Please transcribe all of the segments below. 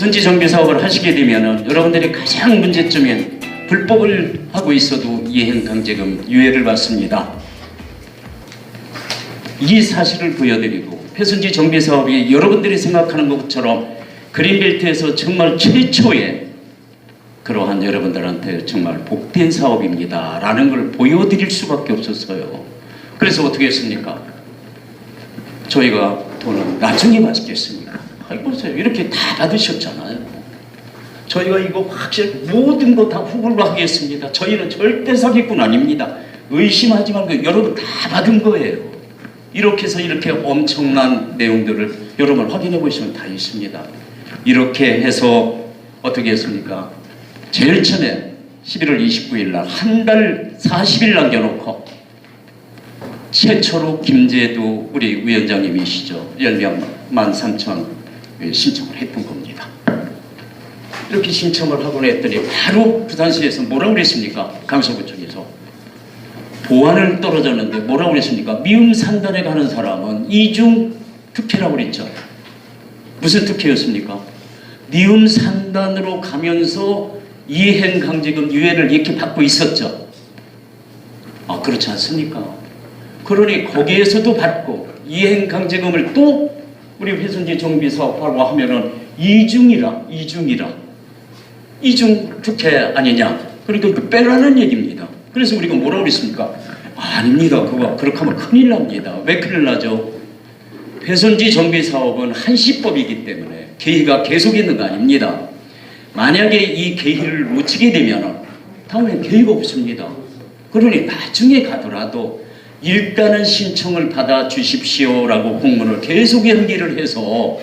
표선지 정비 사업을 하시게 되면은 여러분들이 가장 문제점인 불법을 하고 있어도 이행 강제금 유예를 받습니다. 이 사실을 보여드리고 표선지 정비 사업이 여러분들이 생각하는 것처럼 그린벨트에서 정말 최초의 그러한 여러분들한테 정말 복된 사업입니다 라는 걸 보여드릴 수밖에 없었어요. 그래서 어떻게 했습니까? 저희가 돈은 나중에 받겠습니까? 보세요. 이렇게 다 받으셨잖아요. 저희가 이거 확실히 모든 거 다 후불로 하겠습니다. 저희는 절대 사기꾼 아닙니다. 의심하지 말고 여러분 다 받은 거예요. 이렇게 해서 이렇게 엄청난 내용들을 여러분 확인해 보시면 다 있습니다. 이렇게 해서 어떻게 했습니까? 제일 처음에 11월 29일 날 한 달 40일 남겨놓고 최초로 김제도 우리 위원장님이시죠. 연령 13,000 신청을 했던 겁니다. 이렇게 신청을 하고 했더니 바로 부산시에서 뭐라고 그랬습니까? 강서구청에서 보안을 떨어졌는데 뭐라고 그랬습니까? 미음산단에 가는 사람은 이중 특혜라고 그랬죠. 무슨 특혜였습니까? 미음산단으로 가면서 이행강제금 유예를 이렇게 받고 있었죠. 그렇지 않습니까? 그러니 거기에서도 받고 이행강제금을 또 우리 회선지 정비 사업하고 하면은 이중 특혜 아니냐? 그러니까 그 빼라는 얘기입니다. 그래서 우리가 뭐라고 그랬습니까? 아닙니다. 그거 그렇게 하면 큰일 납니다. 왜 큰일 나죠? 회선지 정비 사업은 한시법이기 때문에 계기가 계속 있는 거 아닙니다. 만약에 이 계기를 놓치게 되면 다음에 계기가 없습니다. 그러니 나중에 가더라도 일단은 신청을 받아 주십시오라고 공문을 계속 연기를 해서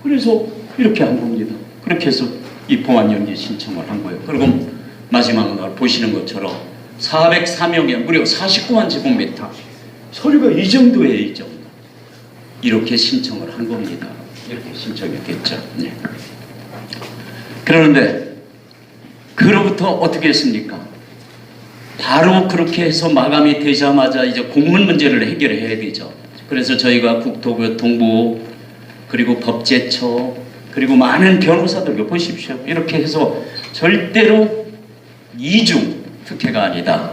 그래서 이렇게 한 겁니다. 그렇게 해서 이 보안 연기 신청을 한 거예요. 그리고 마지막 날 보시는 것처럼 404명에 무려 49만 제곱미터 서류가 이 정도예요. 이 정도. 이렇게 신청을 한 겁니다. 이렇게 신청했겠죠. 네. 그러는데 그로부터 어떻게 했습니까? 바로 그렇게 해서 마감이 되자마자 이제 공문 문제를 해결해야 되죠. 그래서 저희가 국토교통부 그리고 법제처 그리고 많은 변호사들 보십시오. 이렇게 해서 절대로 이중 특혜가 아니다.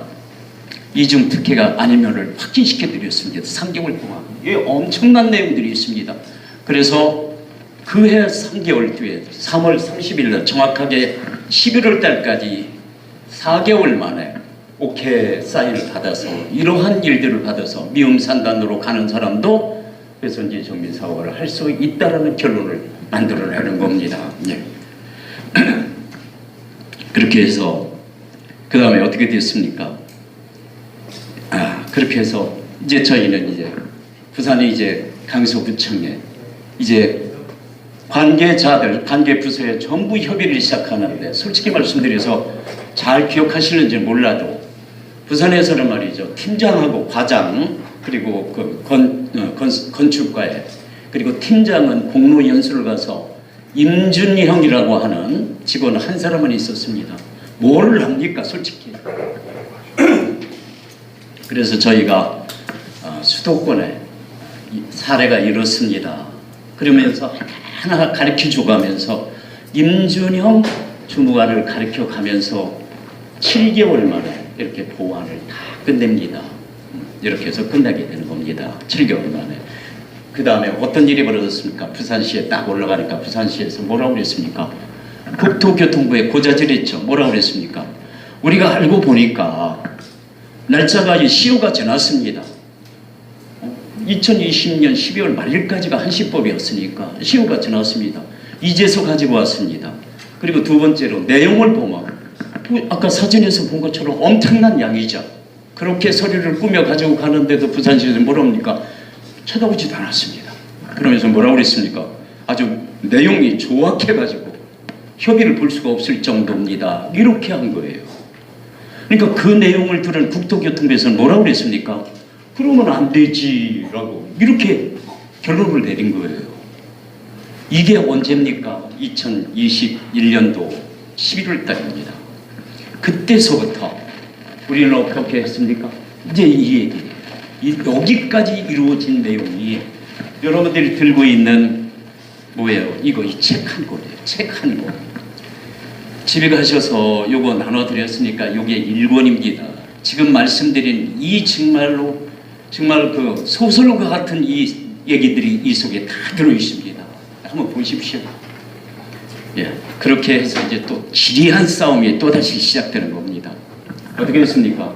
이중 특혜가 아니면을 확인시켜 드렸습니다. 3개월 동안. 이 엄청난 내용들이 있습니다. 그래서 그 해 3개월 뒤에 3월 30일 날 정확하게 11월 달까지 4개월 만에 오케이 사인을 받아서 이러한 일들을 받아서 미음산단으로 가는 사람도 회선지 정비 사업을 할 수 있다라는 결론을 만들어내는 겁니다. 예. 그렇게 해서 그 다음에 어떻게 됐습니까? 그렇게 해서 이제 저희는 이제 부산의 이제 강서구청에 이제 관계자들, 관계부서에 전부 협의를 시작하는데 솔직히 말씀드려서 잘 기억하시는지 몰라도 부산에서는 말이죠. 팀장하고 과장 그리고 그 건축과에 그리고 팀장은 공로 연수를 가서 임준형이라고 하는 직원 한 사람은 있었습니다. 뭘 합니까 솔직히. 그래서 저희가 수도권에 사례가 이렇습니다. 그러면서 하나 가르쳐 줘가면서 임준형 주무관을 가르쳐 가면서 7개월 만에 이렇게 보완을 다 끝냅니다. 이렇게 해서 끝나게 되는 겁니다. 7개월 만에. 그 다음에 어떤 일이 벌어졌습니까? 부산시에 딱 올라가니까 부산시에서 뭐라고 그랬습니까? 국토교통부에 고자질했죠. 뭐라고 그랬습니까? 우리가 알고 보니까 날짜가 시효가 지났습니다. 2020년 12월 말일까지가 한시법이었으니까 시효가 지났습니다. 이제서 가지고 왔습니다. 그리고 두 번째로 내용을 보면 아까 사진에서 본 것처럼 엄청난 양이죠. 그렇게 서류를 꾸며 가지고 가는데도 부산시에서 뭐랍니까? 쳐다보지도 않았습니다. 그러면서 뭐라고 그랬습니까? 아주 내용이 조악해가지고 협의를 볼 수가 없을 정도입니다. 이렇게 한 거예요. 그러니까 그 내용을 들은 국토교통부에서는 뭐라고 그랬습니까? 그러면 안 되지라고 이렇게 결론을 내린 거예요. 이게 언제입니까? 2021년도 11월 달입니다. 그때서부터 우리는 어떻게 했습니까? 이제 이 얘기, 여기까지 이루어진 내용이 여러분들이 들고 있는 뭐예요? 이거 이 책 한 권이에요. 책 한 권. 집에 가셔서 요거 나눠드렸으니까 요게 1권입니다. 지금 말씀드린 이 정말로 정말 그 소설과 같은 이 얘기들이 이 속에 다 들어있습니다. 한번 보십시오. 예, 그렇게 해서 이제 또 지리한 싸움이 또다시 시작되는 겁니다. 어떻게 했습니까?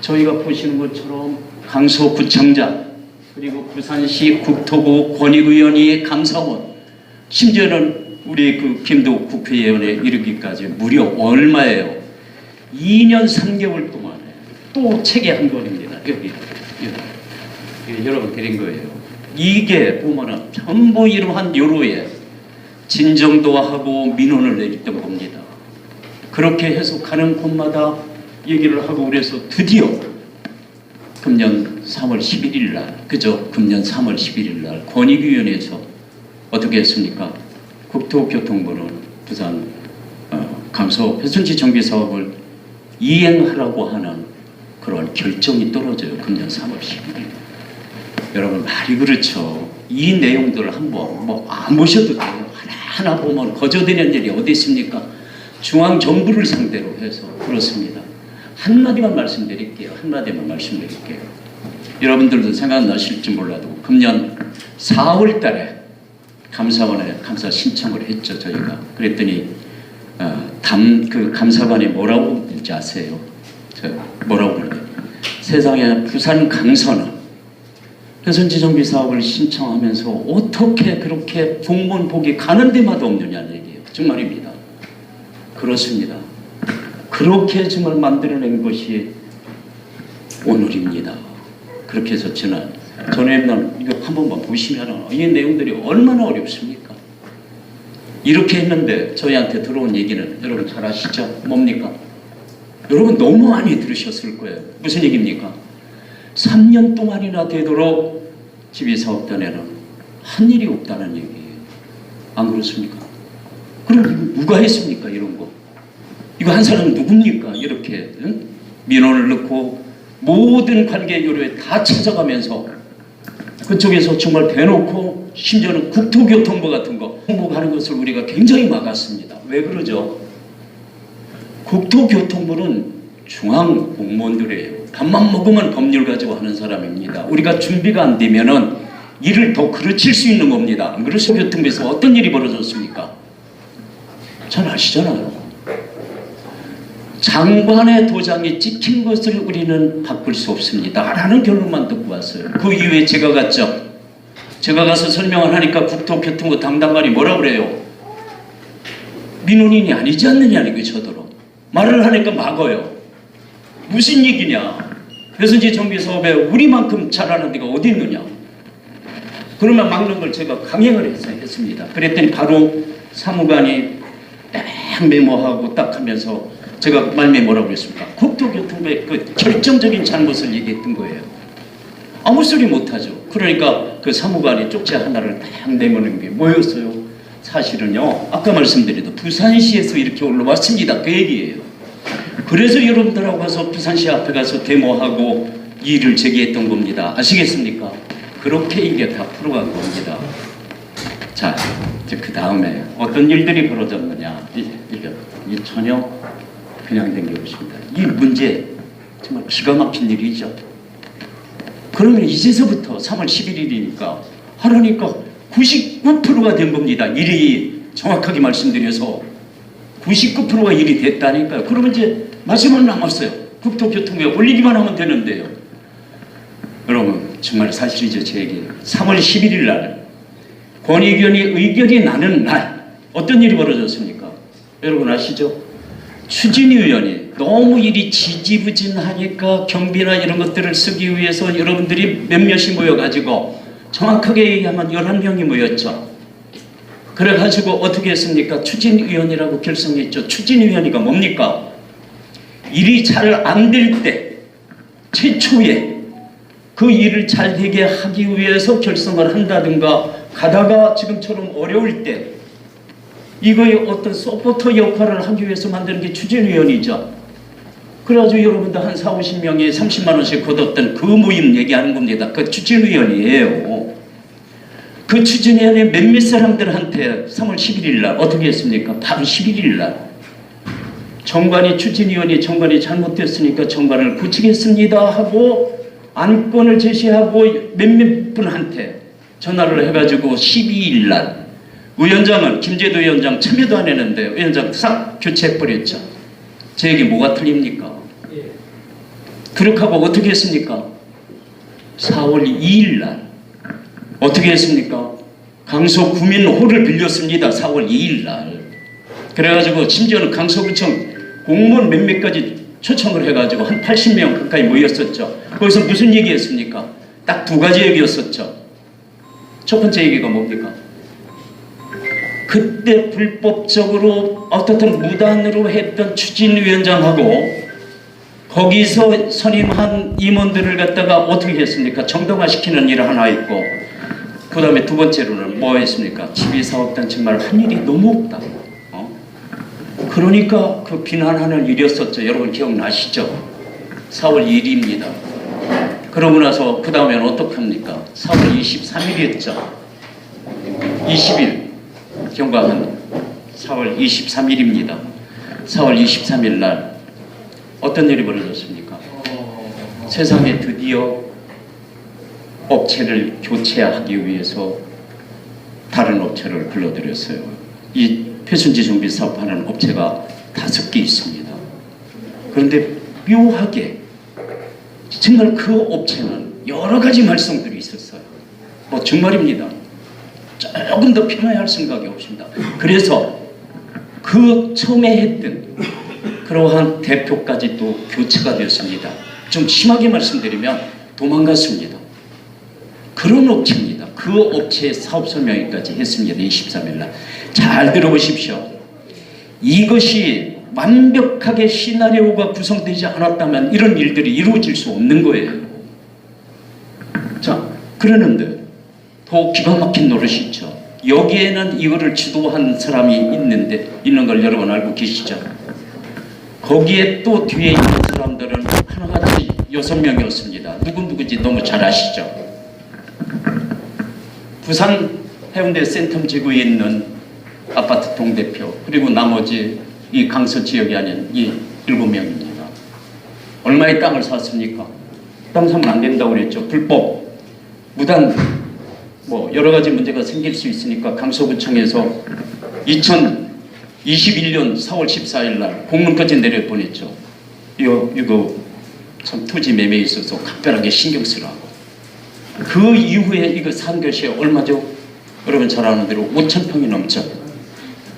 저희가 보시는 것처럼 강서구청장, 그리고 부산시 국토부 권익위원회 감사원, 심지어는 우리 그 김도욱 국회의원에 이르기까지 무려 얼마예요? 2년 3개월 동안에 또 책이 한 권입니다. 여기 여러분 드린 거예요. 이게 보면은 전부 이러한 요로에 진정도하고 민원을 내렸던 겁니다. 그렇게 해서 가는 곳마다 얘기를 하고 그래서 드디어 금년 3월 11일 날, 그죠? 금년 3월 11일 날 권익위원회에서 어떻게 했습니까? 국토교통부는 부산 강서 회순지 정비 사업을 이행하라고 하는 그런 결정이 떨어져요. 금년 3월 11일. 여러분 말이 그렇죠. 이 내용들을 한번 뭐 안 보셔도 돼요. 하나하나 보면 거저되는 일이 어디 있습니까? 중앙정부를 상대로 해서 그렇습니다. 한마디만 말씀드릴게요. 한마디만 말씀드릴게요. 여러분들도 생각나실지 몰라도 금년 4월 달에 감사원에 감사 신청을 했죠. 저희가. 그랬더니 그 감사관이 뭐라고 그러지 아세요? 뭐라고 그러냐. 세상에 부산 강서는 회선지 정비 사업을 신청하면서 어떻게 그렇게 공무원 복이 가는 데마다 없느냐는 얘기예요. 정말입니다. 그렇습니다. 그렇게 정말 만들어낸 것이 오늘입니다. 그렇게 해서 전에는 이거 한 번만 보시면 이 내용들이 얼마나 어렵습니까? 이렇게 했는데 저희한테 들어온 얘기는 여러분 잘 아시죠? 뭡니까? 여러분 너무 많이 들으셨을 거예요. 무슨 얘기입니까? 3년 동안이나 되도록 지휘사업단에는 한 일이 없다는 얘기예요. 안 그렇습니까? 그럼 누가 했습니까? 이런 거. 이거 한 사람은 누굽니까? 이렇게 민원을 넣고 모든 관계 요로에 다 찾아가면서 그쪽에서 정말 대놓고 심지어는 국토교통부 같은 거 홍보하는 것을 우리가 굉장히 막았습니다. 왜 그러죠? 국토교통부는 중앙 공무원들이에요. 밥만 먹으면 법률 가지고 하는 사람입니다. 우리가 준비가 안 되면은 일을 더 그르칠 수 있는 겁니다. 그래서 교통부에서 어떤 일이 벌어졌습니까? 잘 아시잖아요. 장관의 도장이 찍힌 것을 우리는 바꿀 수 없습니다. 라는 결론만 듣고 왔어요. 그 이후에 제가 갔죠. 제가 가서 설명을 하니까 국토교통부 담당관이 뭐라 그래요? 민원인이 아니지 않느냐는 게 저더러. 말을 하니까 막어요. 무슨 얘기냐? 회선지 정비 사업에 우리만큼 잘하는 데가 어디 있느냐? 그러면 막는 걸 제가 강행을 해서 했습니다. 그랬더니 바로 사무관이 딱 메모하고 딱 하면서 제가 말미에 뭐라고 그랬습니까? 국토교통부의 그 결정적인 잘못을 얘기했던 거예요. 아무 소리 못하죠. 그러니까 그 사무관이 쪽지 하나를 딱 내모는 게 뭐였어요? 사실은요, 아까 말씀드린 부산시에서 이렇게 올라왔습니다. 그 얘기예요. 그래서 여러분들하고 가서 부산시 앞에 가서 데모하고 이의를 제기했던 겁니다. 아시겠습니까? 그렇게 이게 다 풀어간 겁니다. 자, 이제 그 다음에 어떤 일들이 벌어졌느냐. 이게 전혀 그냥 된 게 없습니다. 이 문제 정말 기가 막힌 일이죠. 그러면 이제서부터 3월 11일이니까 하라니까 99%가 된 겁니다. 일이 정확하게 말씀드려서 99%가 일이 됐다니까요. 그러면 이제 마지막 남았어요. 국토교통부에 올리기만 하면 되는데요. 여러분 정말 사실이죠. 제 얘기. 3월 11일 날 권익위원회 의결이 나는 날 어떤 일이 벌어졌습니까? 여러분 아시죠? 추진위원이 너무 일이 지지부진하니까 경비나 이런 것들을 쓰기 위해서 여러분들이 몇몇이 모여가지고 정확하게 얘기하면 11명이 모였죠. 그래가지고 어떻게 했습니까? 추진위원이라고 결성했죠. 추진위원회가 뭡니까? 일이 잘 안 될 때 최초에 그 일을 잘 되게 하기 위해서 결성을 한다든가 가다가 지금처럼 어려울 때 이거의 어떤 서포터 역할을 하기 위해서 만드는 게 추진위원이죠. 그래가지고 여러분들 한 4, 50명이 30만 원씩 걷었던 그 모임 얘기하는 겁니다. 그 추진위원이에요. 그 추진위원회 몇몇 사람들한테 3월 11일 날 어떻게 했습니까? 바로 11일 날 정관이 추진위원회 정관이 잘못됐으니까 정관을 고치겠습니다 하고 안건을 제시하고 몇몇 분한테 전화를 해가지고 12일 날 위원장은 김재도 위원장 참여도 안 했는데 위원장 싹 교체해버렸죠. 제 얘기 뭐가 틀립니까? 그렇게 하고 어떻게 했습니까? 4월 2일 날 어떻게 했습니까? 강서 구민홀을 빌렸습니다. 4월 2일 날. 그래가지고 심지어는 강서구청 공무원 몇몇 가지 초청을 해가지고 한 80명 가까이 모였었죠. 거기서 무슨 얘기했습니까? 딱 두 가지 얘기였었죠. 첫 번째 얘기가 뭡니까? 그때 불법적으로 어떻든 무단으로 했던 추진위원장하고 거기서 선임한 임원들을 갖다가 어떻게 했습니까? 정당화시키는 일을 하나 있고 그 다음에 두 번째로는 뭐 했습니까? 지비사업단 정말 한 일이 너무 없다. 그러니까 그 비난하는 일이었었죠. 여러분 기억나시죠? 4월 2일입니다. 그러고 나서 그 다음에는 어떡합니까? 4월 23일이었죠. 20일 경과한 4월 23일입니다. 4월 23일 날 어떤 일이 벌어졌습니까? 세상에 드디어 업체를 교체하기 위해서 다른 업체를 불러들였어요. 이 표순지 정비 사업하는 업체가 5개 있습니다. 그런데 묘하게 정말 그 업체는 여러 가지 말썽들이 있었어요. 뭐 정말입니다. 조금 더 편해야 할 생각이 없습니다. 그래서 그 처음에 했던 그러한 대표까지 또 교체가 되었습니다. 좀 심하게 말씀드리면 도망갔습니다. 그런 업체입니다. 그 업체의 사업 설명회까지 했습니다. 23일 날. 잘 들어보십시오. 이것이 완벽하게 시나리오가 구성되지 않았다면 이런 일들이 이루어질 수 없는 거예요. 자, 그러는데 더 기가 막힌 노릇이 있죠. 여기에는 이거를 주도한 사람이 있는 걸 여러분 알고 계시죠? 거기에 또 뒤에 있는 사람들은 하나같이 6명이었습니다. 누군지 너무 잘 아시죠? 부산 해운대 센텀 지구에 있는 아파트 동대표 그리고 나머지 이 강서 지역이 아닌 이 7명입니다. 얼마의 땅을 샀습니까? 땅 사면 안 된다고 그랬죠. 불법, 무단 뭐 여러 가지 문제가 생길 수 있으니까 강서구청에서 2021년 4월 14일 날 공문까지 내려보냈죠. 이거 참 토지 매매에 있어서 각별하게 신경 쓰라고. 그 이후에 이거 산 것이 얼마죠? 여러분 잘 아는 대로 5,000평이 넘죠.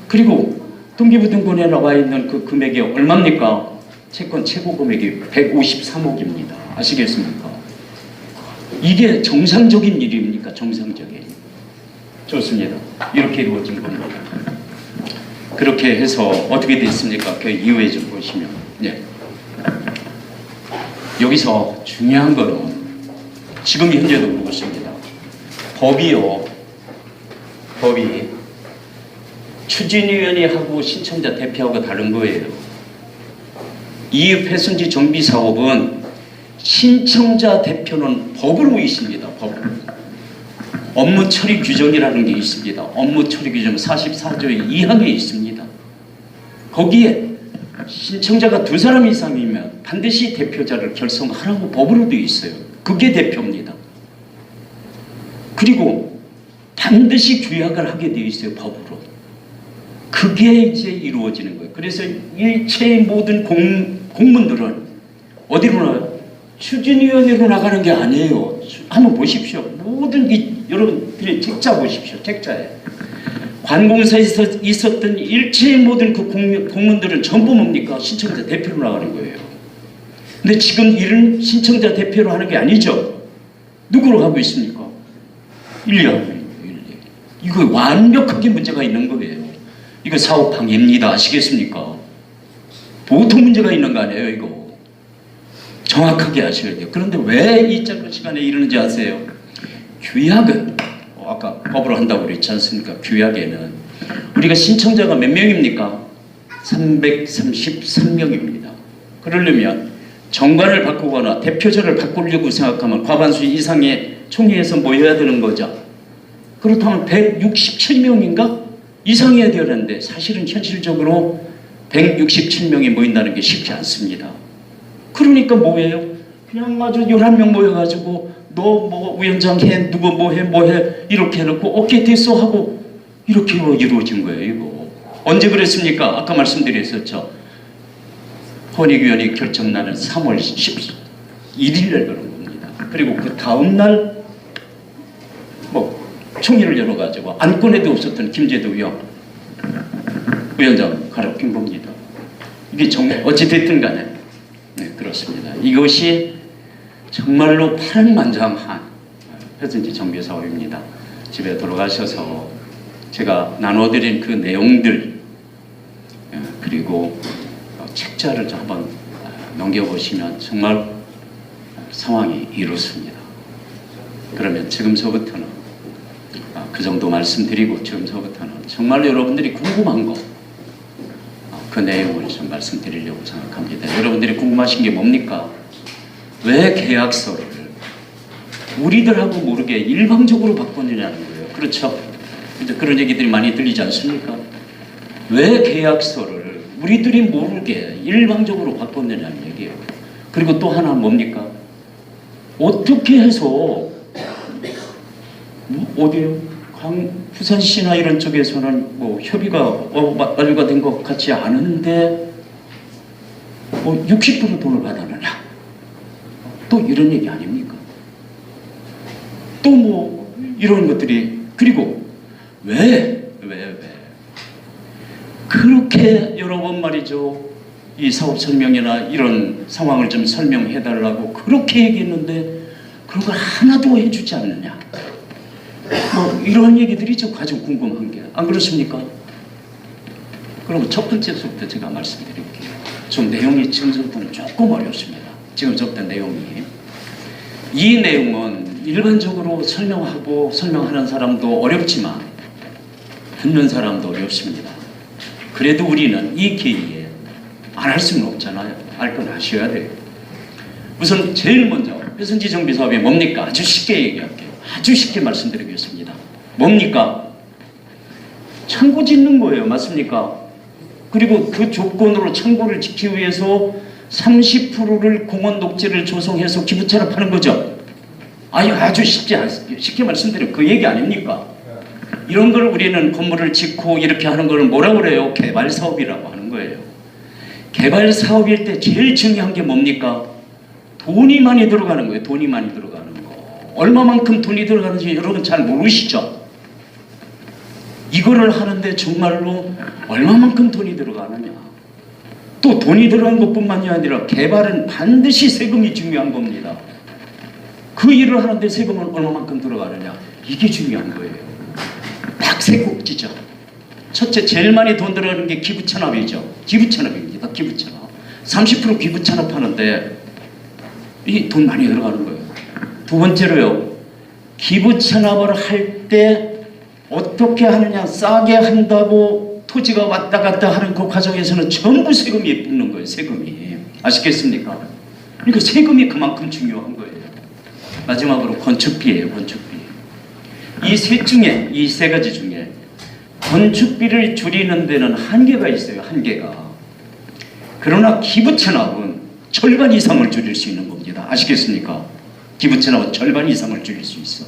그리고 등기부등본에 나와 있는 그 금액이 얼마입니까? 채권 최고 금액이 153억입니다. 아시겠습니까? 이게 정상적인 일입니까? 정상적인. 좋습니다. 이렇게 이루어진 겁니다. 그렇게 해서 어떻게 됐습니까? 그 이후에 좀 보시면. 네. 여기서 중요한 거는 지금 현재도 그렇습니다. 법이 추진위원회하고 신청자 대표하고 다른 거예요. 이 회순지 정비 사업은 신청자 대표는 법으로 있습니다. 법으로. 업무 처리 규정이라는 게 있습니다. 업무 처리 규정 44조의 2항에 있습니다. 거기에 신청자가 2사람 이상이면 반드시 대표자를 결성하라고 법으로 되어 있어요. 그게 대표입니다. 그리고 반드시 규약을 하게 되어 있어요. 법으로. 그게 이제 이루어지는 거예요. 그래서 일체의 모든 공문들은 어디로 나가요? 추진위원회로 나가는 게 아니에요. 한번 보십시오. 모든 여러분 책자 보십시오. 책자에 관공서에서 있었던 일체의 모든 그 공문들은 전부 뭡니까? 신청자 대표로 나가는 거예요. 근데 지금 이런 신청자 대표로 하는 게 아니죠. 누구로 하고 있습니까? 1년. 이거 완벽하게 문제가 있는 거예요. 이거 사업 방해입니다. 아시겠습니까? 보통 문제가 있는 거 아니에요, 이거. 정확하게 아셔야 돼요. 그런데 왜 이 짧은 시간에 이러는지 아세요? 규약은 아까 법으로 한다고 그랬지 않습니까? 규약에는 우리가 신청자가 몇 명입니까? 333명입니다. 그러려면 정관을 바꾸거나 대표자를 바꾸려고 생각하면 과반수 이상의 총회에서 모여야 되는 거죠. 그렇다면 167명인가 이상이어야 되는데 사실은 현실적으로 167명이 모인다는 게 쉽지 않습니다. 그러니까 뭐예요? 그냥 아주 11명 모여가지고 너 뭐 위원장 해, 누구 뭐 해 이렇게 해놓고 오케이 됐어 하고 이렇게 이루어진 거예요. 이거 언제 그랬습니까? 아까 말씀드렸었죠. 헌의위원회 결정나는 3월 11일날 그런 겁니다. 그리고 그 다음날 뭐 총회를 열어가지고 안건에도 없었던 김재도 위원장 가르친 겁니다. 이게 정말 어찌됐든 간에 네, 그렇습니다. 이것이 정말로 파란만장한 회선지 정비 사업입니다. 집에 돌아가셔서 제가 나눠드린 그 내용들 그리고 책자를 좀 한번 넘겨보시면 정말 상황이 이렇습니다. 그러면 지금서부터는 그 정도 말씀드리고 지금서부터는 정말 여러분들이 궁금한 거 그 내용을 좀 말씀드리려고 생각합니다. 여러분들이 궁금하신 게 뭡니까? 왜 계약서를 우리들하고 모르게 일방적으로 바꿨느냐는 거예요. 그렇죠? 이제 그런 얘기들이 많이 들리지 않습니까? 왜 계약서를 우리들이 모르게 일방적으로 바꿨느냐는 얘기예요. 그리고 또 하나 뭡니까? 어떻게 해서 어디요? 부산시나 이런 쪽에서는 뭐 협의가 완료가 된 것 같지 않은데 60% 돈을 받아내냐? 또 이런 얘기 아닙니까? 또 뭐 이런 것들이 그리고 왜 그렇게 여러 번 말이죠. 이 사업 설명이나 이런 상황을 좀 설명해 달라고 그렇게 얘기했는데 그런 걸 하나도 해주지 않느냐? 뭐 이런 얘기들이 가장 궁금한 게 안 그렇습니까? 그럼 첫 번째부터 제가 말씀드릴게요. 좀 내용이 지금부터는 조금 어렵습니다. 지금부터 내용이 이 내용은 일반적으로 설명하는 사람도 어렵지만 듣는 사람도 어렵습니다. 그래도 우리는 이 기회에 안 할 수는 없잖아요. 알 건 아셔야 돼요. 우선 제일 먼저 회선지 정비 사업이 뭡니까? 아주 쉽게 얘기할게요. 아주 쉽게 말씀드리겠습니다. 뭡니까? 창고 짓는 거예요. 맞습니까? 그리고 그 조건으로 창고를 짓기 위해서 30%를 공원 녹지를 조성해서 기부채를 파는 거죠. 아주 쉽게 말씀드려요. 그 얘기 아닙니까? 이런 걸 우리는 건물을 짓고 이렇게 하는 걸 뭐라고 그래요? 개발 사업이라고 하는 거예요. 개발 사업일 때 제일 중요한 게 뭡니까? 돈이 많이 들어가는 거예요. 돈이 많이 들어가는 거. 얼마만큼 돈이 들어가는지 여러분 잘 모르시죠? 이거를 하는데 정말로 얼마만큼 돈이 들어가느냐. 또 돈이 들어간 것뿐만이 아니라 개발은 반드시 세금이 중요한 겁니다. 그 일을 하는데 세금은 얼마만큼 들어가느냐. 이게 중요한 거예요. 딱 세 꼭지죠. 첫째, 제일 많이 돈 들어가는 게 기부천업이죠. 기부천업입니다. 기부천업. 30% 기부천업 하는데 이 돈 많이 들어가는 거예요. 두 번째로요. 기부천업을 할 때 어떻게 하느냐. 싸게 한다고 토지가 왔다 갔다 하는 그 과정에서는 전부 세금이 붙는 거예요. 세금이. 아시겠습니까? 그러니까 세금이 그만큼 중요한 거예요. 마지막으로 건축비예요. 건축비. 이 세 가지 중에 건축비를 줄이는 데는 한계가 있어요. 한계가. 그러나 기부천업은 절반 이상을 줄일 수 있는 겁니다. 아시겠습니까? 기부천업은 절반 이상을 줄일 수 있어.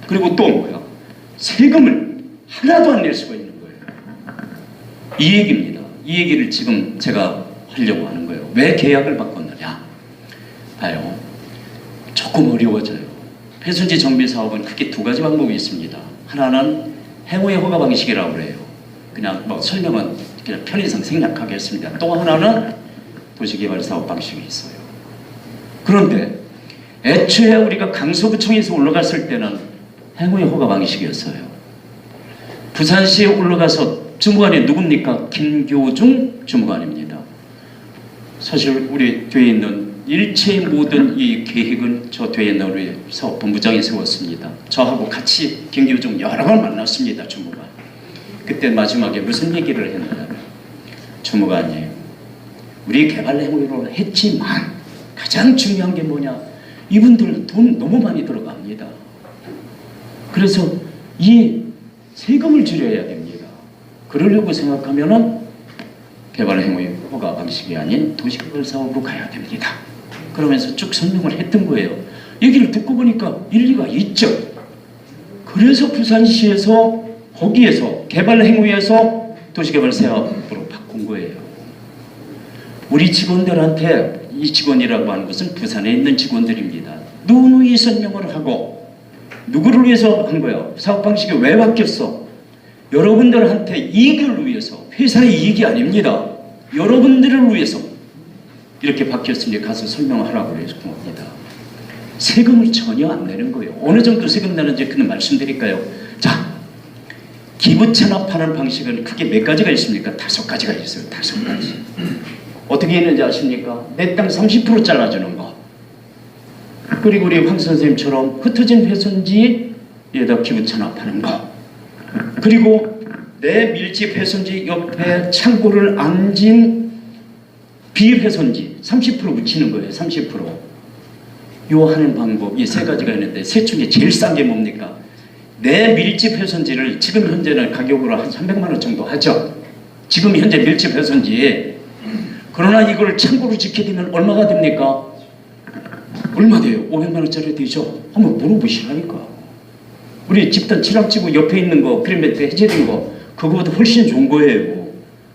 그리고 또 뭐야? 세금을 하나도 안 낼 수가 있는 거예요. 이 얘기입니다. 이 얘기를 지금 제가 하려고 하는 거예요. 왜 계약을 바꿨느냐? 봐요. 조금 어려워져요. 회선지 정비 사업은 크게 두 가지 방법이 있습니다. 하나는 행위의 허가 방식이라고 그래요. 그냥 뭐 설명은 그냥 편의상 생략하겠습니다. 또 하나는 도시개발 사업 방식이 있어요. 그런데 애초에 우리가 강서구청에서 올라갔을 때는 행위의 허가 방식이었어요. 부산시에 올라가서 주무관이 누굽니까? 김교중 주무관입니다. 사실 우리 뒤에 있는 일체의 모든 이 계획은 저 뒤에 있는 우리 사업본부장이 세웠습니다. 저하고 같이 김교중 여러 번 만났습니다. 주무관. 그때 마지막에 무슨 얘기를 했냐면 주무관이 우리 개발 행위로 했지만 가장 중요한 게 뭐냐? 이분들 돈 너무 많이 들어갑니다. 그래서 이 세금을 줄여야 됩니다. 그러려고 생각하면은 개발행위 허가 방식이 아닌 도시개발 사업으로 가야 됩니다. 그러면서 쭉 설명을 했던 거예요. 얘기를 듣고 보니까 일리가 있죠. 그래서 부산시에서 거기에서 개발행위에서 도시개발 사업으로 바꾼 거예요. 우리 직원들한테, 이 직원이라고 하는 것은 부산에 있는 직원들입니다. 누누이 설명을 하고 누구를 위해서 한 거예요? 사업 방식이 왜 바뀌었어? 여러분들한테 이익을 위해서, 회사의 이익이 아닙니다. 여러분들을 위해서 이렇게 바뀌었으니 가서 설명하라고 그래서 겁니다. 세금을 전혀 안 내는 거예요. 어느 정도 세금 내는지 그는 말씀드릴까요? 자, 기부 체납하는 방식은 크게 몇 가지가 있습니까? 5가지가 있어요. 5가지. 어떻게 했는지 아십니까? 내 땅 30% 잘라주는 거. 그리고 우리 황 선생님처럼 흩어진 훼손지에다 기부 체납하는 거. 그리고 내 밀집 훼손지 옆에 창고를 앉은 비훼손지 30% 묻히는 거예요. 30%. 요 하는 방법, 이 3가지가 있는데 셋 중에 제일 싼 게 뭡니까? 내 밀집 훼손지를 지금 현재는 가격으로 한 300만 원 정도 하죠. 지금 현재 밀집 훼손지. 그러나 이걸 창고로 지키게 되면 얼마가 됩니까? 얼마 돼요? 500만 원짜리 되죠? 한번 물어보시라니까. 우리 집단 칠합지구 옆에 있는 거, 그린벨트 해제된 거, 그거보다 훨씬 좋은 거예요.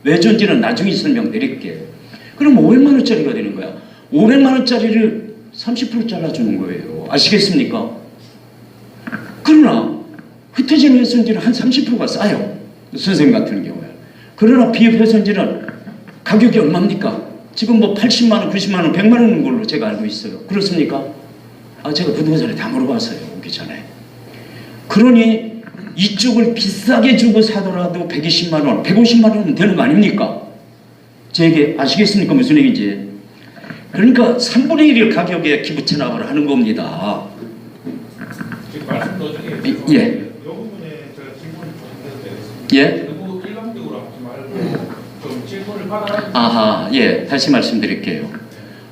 왜 좋은지는 나중에 설명드릴게요. 그럼 500만 원짜리가 되는 거야. 500만 원짜리를 30% 잘라주는 거예요. 아시겠습니까? 그러나 흩어진 훼손지는 한 30%가 싸요. 선생님 같은 경우에. 그러나 비훼손지는 가격이 얼마입니까? 지금 뭐 80만 원, 90만 원, 100만 원인 걸로 제가 알고 있어요. 그렇습니까? 제가 부동산에 다 물어봤어요. 오기 전에. 그러니 이쪽을 비싸게 주고 사더라도 120만 원, 150만 원은 되는 거 아닙니까? 제 얘기 아시겠습니까? 무슨 얘기인지. 그러니까 3분의 1의 가격에 기부 체납을 하는 겁니다. 지금 말씀 도중에 예. 이 부분에 제가 질문을 좀 드려도 되겠습니다. 예. 너무 일방적으로 하지 말고 좀 질문을 받아가지고. 아하, 예. 다시 말씀드릴게요.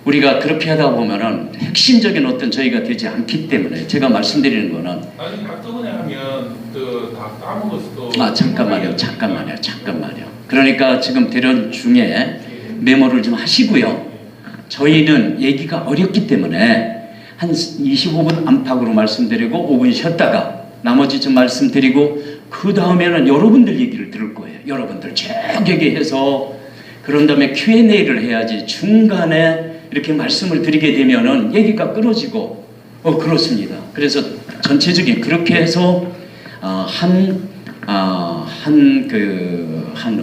우리가 그렇게 하다 보면은 핵심적인 어떤 저희가 되지 않기 때문에 제가 말씀드리는 거는 아니 한꺼번에 하면 다 까먹었어. 잠깐만요. 그러니까 지금 대련 중에 메모를 좀 하시고요. 저희는 얘기가 어렵기 때문에 한 25분 안팎으로 말씀드리고 5분 쉬었다가 나머지 좀 말씀드리고 그 다음에는 여러분들 얘기를 들을 거예요. 여러분들 쭉 얘기해서 그런 다음에 Q&A를 해야지 중간에 이렇게 말씀을 드리게 되면은 얘기가 끊어지고 그렇습니다. 그래서 전체적인 그렇게 해서 한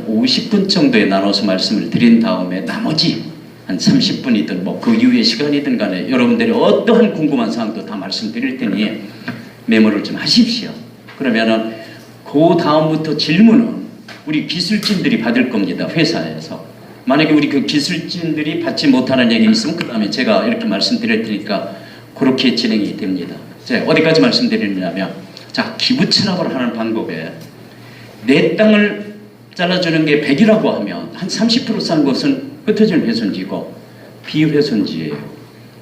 50분 정도에 나눠서 말씀을 드린 다음에 나머지 한 30분이든 뭐 그 이후의 시간이든 간에 여러분들이 어떠한 궁금한 사항도 다 말씀드릴 테니 메모를 좀 하십시오. 그러면은 그 다음부터 질문은 우리 기술진들이 받을 겁니다. 회사에서. 만약에 우리 그 기술진들이 받지 못하는 얘기 있으면 그 다음에 제가 이렇게 말씀드릴 테니까 그렇게 진행이 됩니다. 자, 어디까지 말씀드리냐면 자, 기부 체납을 하는 방법에 내 땅을 잘라주는 게 100이라고 하면 한 30% 싼 것은 흩어진 훼손지고 비훼손지예요.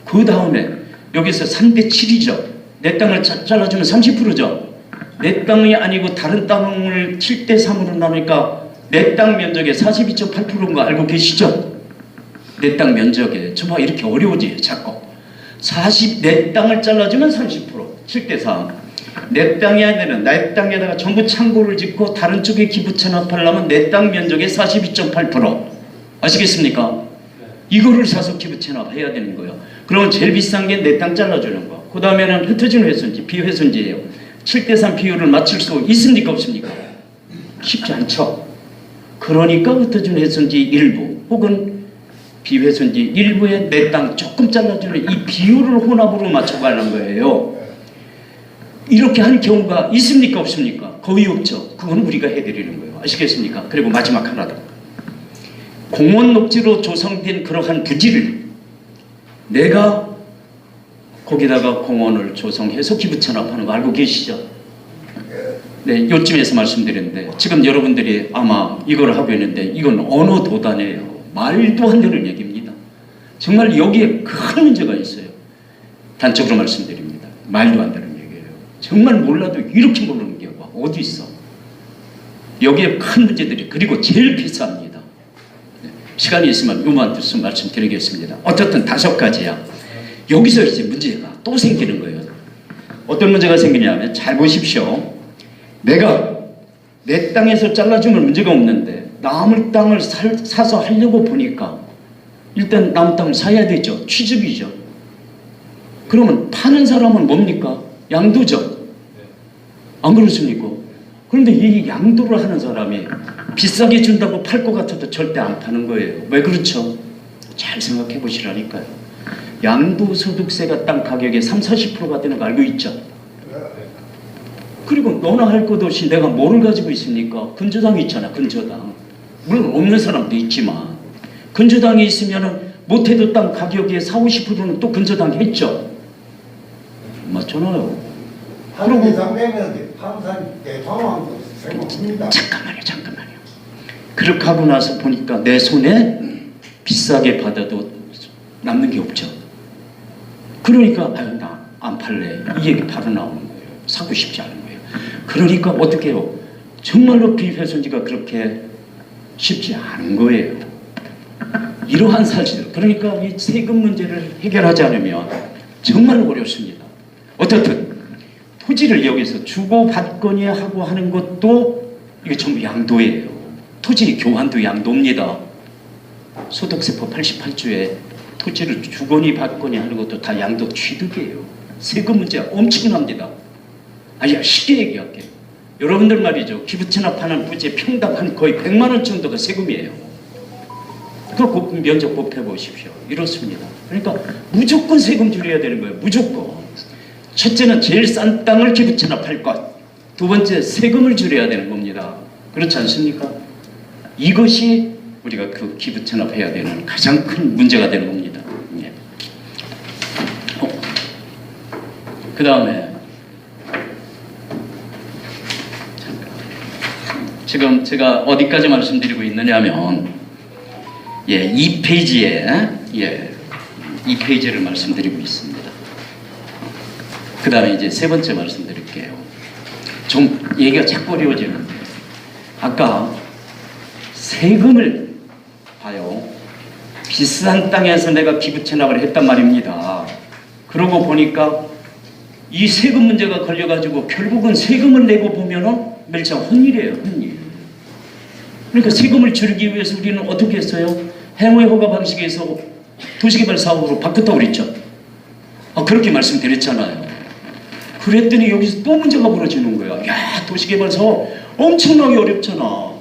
그 다음에 여기서 3대 7이죠. 내 땅을 잘라주면 30%죠. 내 땅이 아니고 다른 땅을 7대 3으로 나누니까 내 땅 면적의 42.8%인 거 알고 계시죠? 내 땅 면적에 저봐 이렇게 어려워져요 자꾸. 내 땅을 잘라주면 30%, 7대 3. 내 땅이 아니라 내 땅에다가 전부 창고를 짓고 다른 쪽에 기부 체납하려면 내 땅 면적의 42.8%. 아시겠습니까? 이거를 사서 기부 체납해야 되는 거예요. 그러면 제일 비싼 게 내 땅 잘라주는 거. 그 다음에는 흩어진 훼손지, 비훼손지예요. 7대 3 비율을 맞출 수 있습니까? 없습니까? 쉽지 않죠. 그러니까 흩어진 훼손지 일부 혹은 비훼손지 일부에 내 땅 조금 잘라주는 이 비율을 혼합으로 맞춰가는 거예요. 이렇게 한 경우가 있습니까? 없습니까? 거의 없죠. 그건 우리가 해드리는 거예요. 아시겠습니까? 그리고 마지막 하나 더. 공원 녹지로 조성된 그러한 부지를 내가 거기다가 공원을 조성해서 기부 체납하는 거 알고 계시죠? 네, 요쯤에서 말씀드렸는데 지금 여러분들이 아마 이걸 하고 있는데 이건 언어 도단이에요. 말도 안 되는 얘기입니다. 정말 여기에 큰 문제가 있어요. 단적으로 말씀드립니다. 말도 안 되는 얘기예요. 정말 몰라도 이렇게 모르는 경우가 어디 있어? 여기에 큰 문제들이, 그리고 제일 비쌉니다. 시간이 있으면 요만 두서 말씀드리겠습니다. 어쨌든 5가지야. 여기서 이제 문제가 또 생기는 거예요. 어떤 문제가 생기냐면, 잘 보십시오. 내가 내 땅에서 잘라주면 문제가 없는데 남의 땅을 사서 하려고 보니까 일단 남의 땅을 사야 되죠. 취득이죠. 그러면 파는 사람은 뭡니까? 양도죠. 안 그렇습니까? 그런데 이 양도를 하는 사람이 비싸게 준다고 팔 것 같아도 절대 안 파는 거예요. 왜 그렇죠? 잘 생각해 보시라니까요. 양도소득세가 땅 가격의 30-40%가 되는 거 알고 있죠? 그리고 너나 할 것 없이 내가 뭐를 가지고 있습니까? 근저당이 있잖아. 근저당. 물론 없는 사람도 있지만 근저당이 있으면은 못해도 땅 가격의 40-50%는 또 근저당 했죠. 맞잖아요. 한 이상 되면 항상 대통령도 생각합니다. 잠깐만요. 그렇게 하고 나서 보니까 내 손에 비싸게 받아도 남는 게 없죠. 그러니까 아유 나 안 팔래. 이 얘기 바로 나오는 거예요. 사고 싶지 않은 거예요. 그러니까 어떻게 해요? 정말로 비훼손지가 그렇게 쉽지 않은 거예요. 이러한 사실, 그러니까 이 세금 문제를 해결하지 않으면 정말 어렵습니다. 어떻든 토지를 여기서 주고받거니 하고 하는 것도 이게 전부 양도예요. 토지 교환도 양도입니다. 소득세법 88조에 토지를 주거니 받거니 하는 것도 다 양도 취득이에요. 세금 문제가 엄청납니다. 아야 쉽게 얘기할게요. 여러분들 말이죠. 기부 체납하는 부지에 평당 한 거의 100만 원 정도가 세금이에요. 그 면적 곱해 보십시오. 이렇습니다. 그러니까 무조건 세금 줄여야 되는 거예요. 무조건. 첫째는 제일 싼 땅을 기부 체납할 것. 두 번째 세금을 줄여야 되는 겁니다. 그렇지 않습니까? 이것이 우리가 그 기부 체납해야 되는 가장 큰 문제가 되는 겁니다. 예. 그 다음에 지금 제가 어디까지 말씀드리고 있느냐면 2페이지에 2페이지를 말씀드리고 있습니다. 그 다음에 이제 세 번째 말씀드릴게요. 좀 얘기가 자꾸 어려워지는데 아까 세금을 봐요. 비싼 땅에서 내가 기부 체납을 했단 말입니다. 그러고 보니까 이 세금 문제가 걸려가지고 결국은 세금을 내고 보면은 멸장 혼일이에요. 혼일. 그러니까 세금을 줄이기 위해서 우리는 어떻게 했어요? 행위 허가 방식에서 도시개발 사업으로 바꿨다고 그랬죠. 그렇게 말씀드렸잖아요. 그랬더니 여기서 또 문제가 벌어지는 거야. 야, 도시개발 사업 엄청나게 어렵잖아.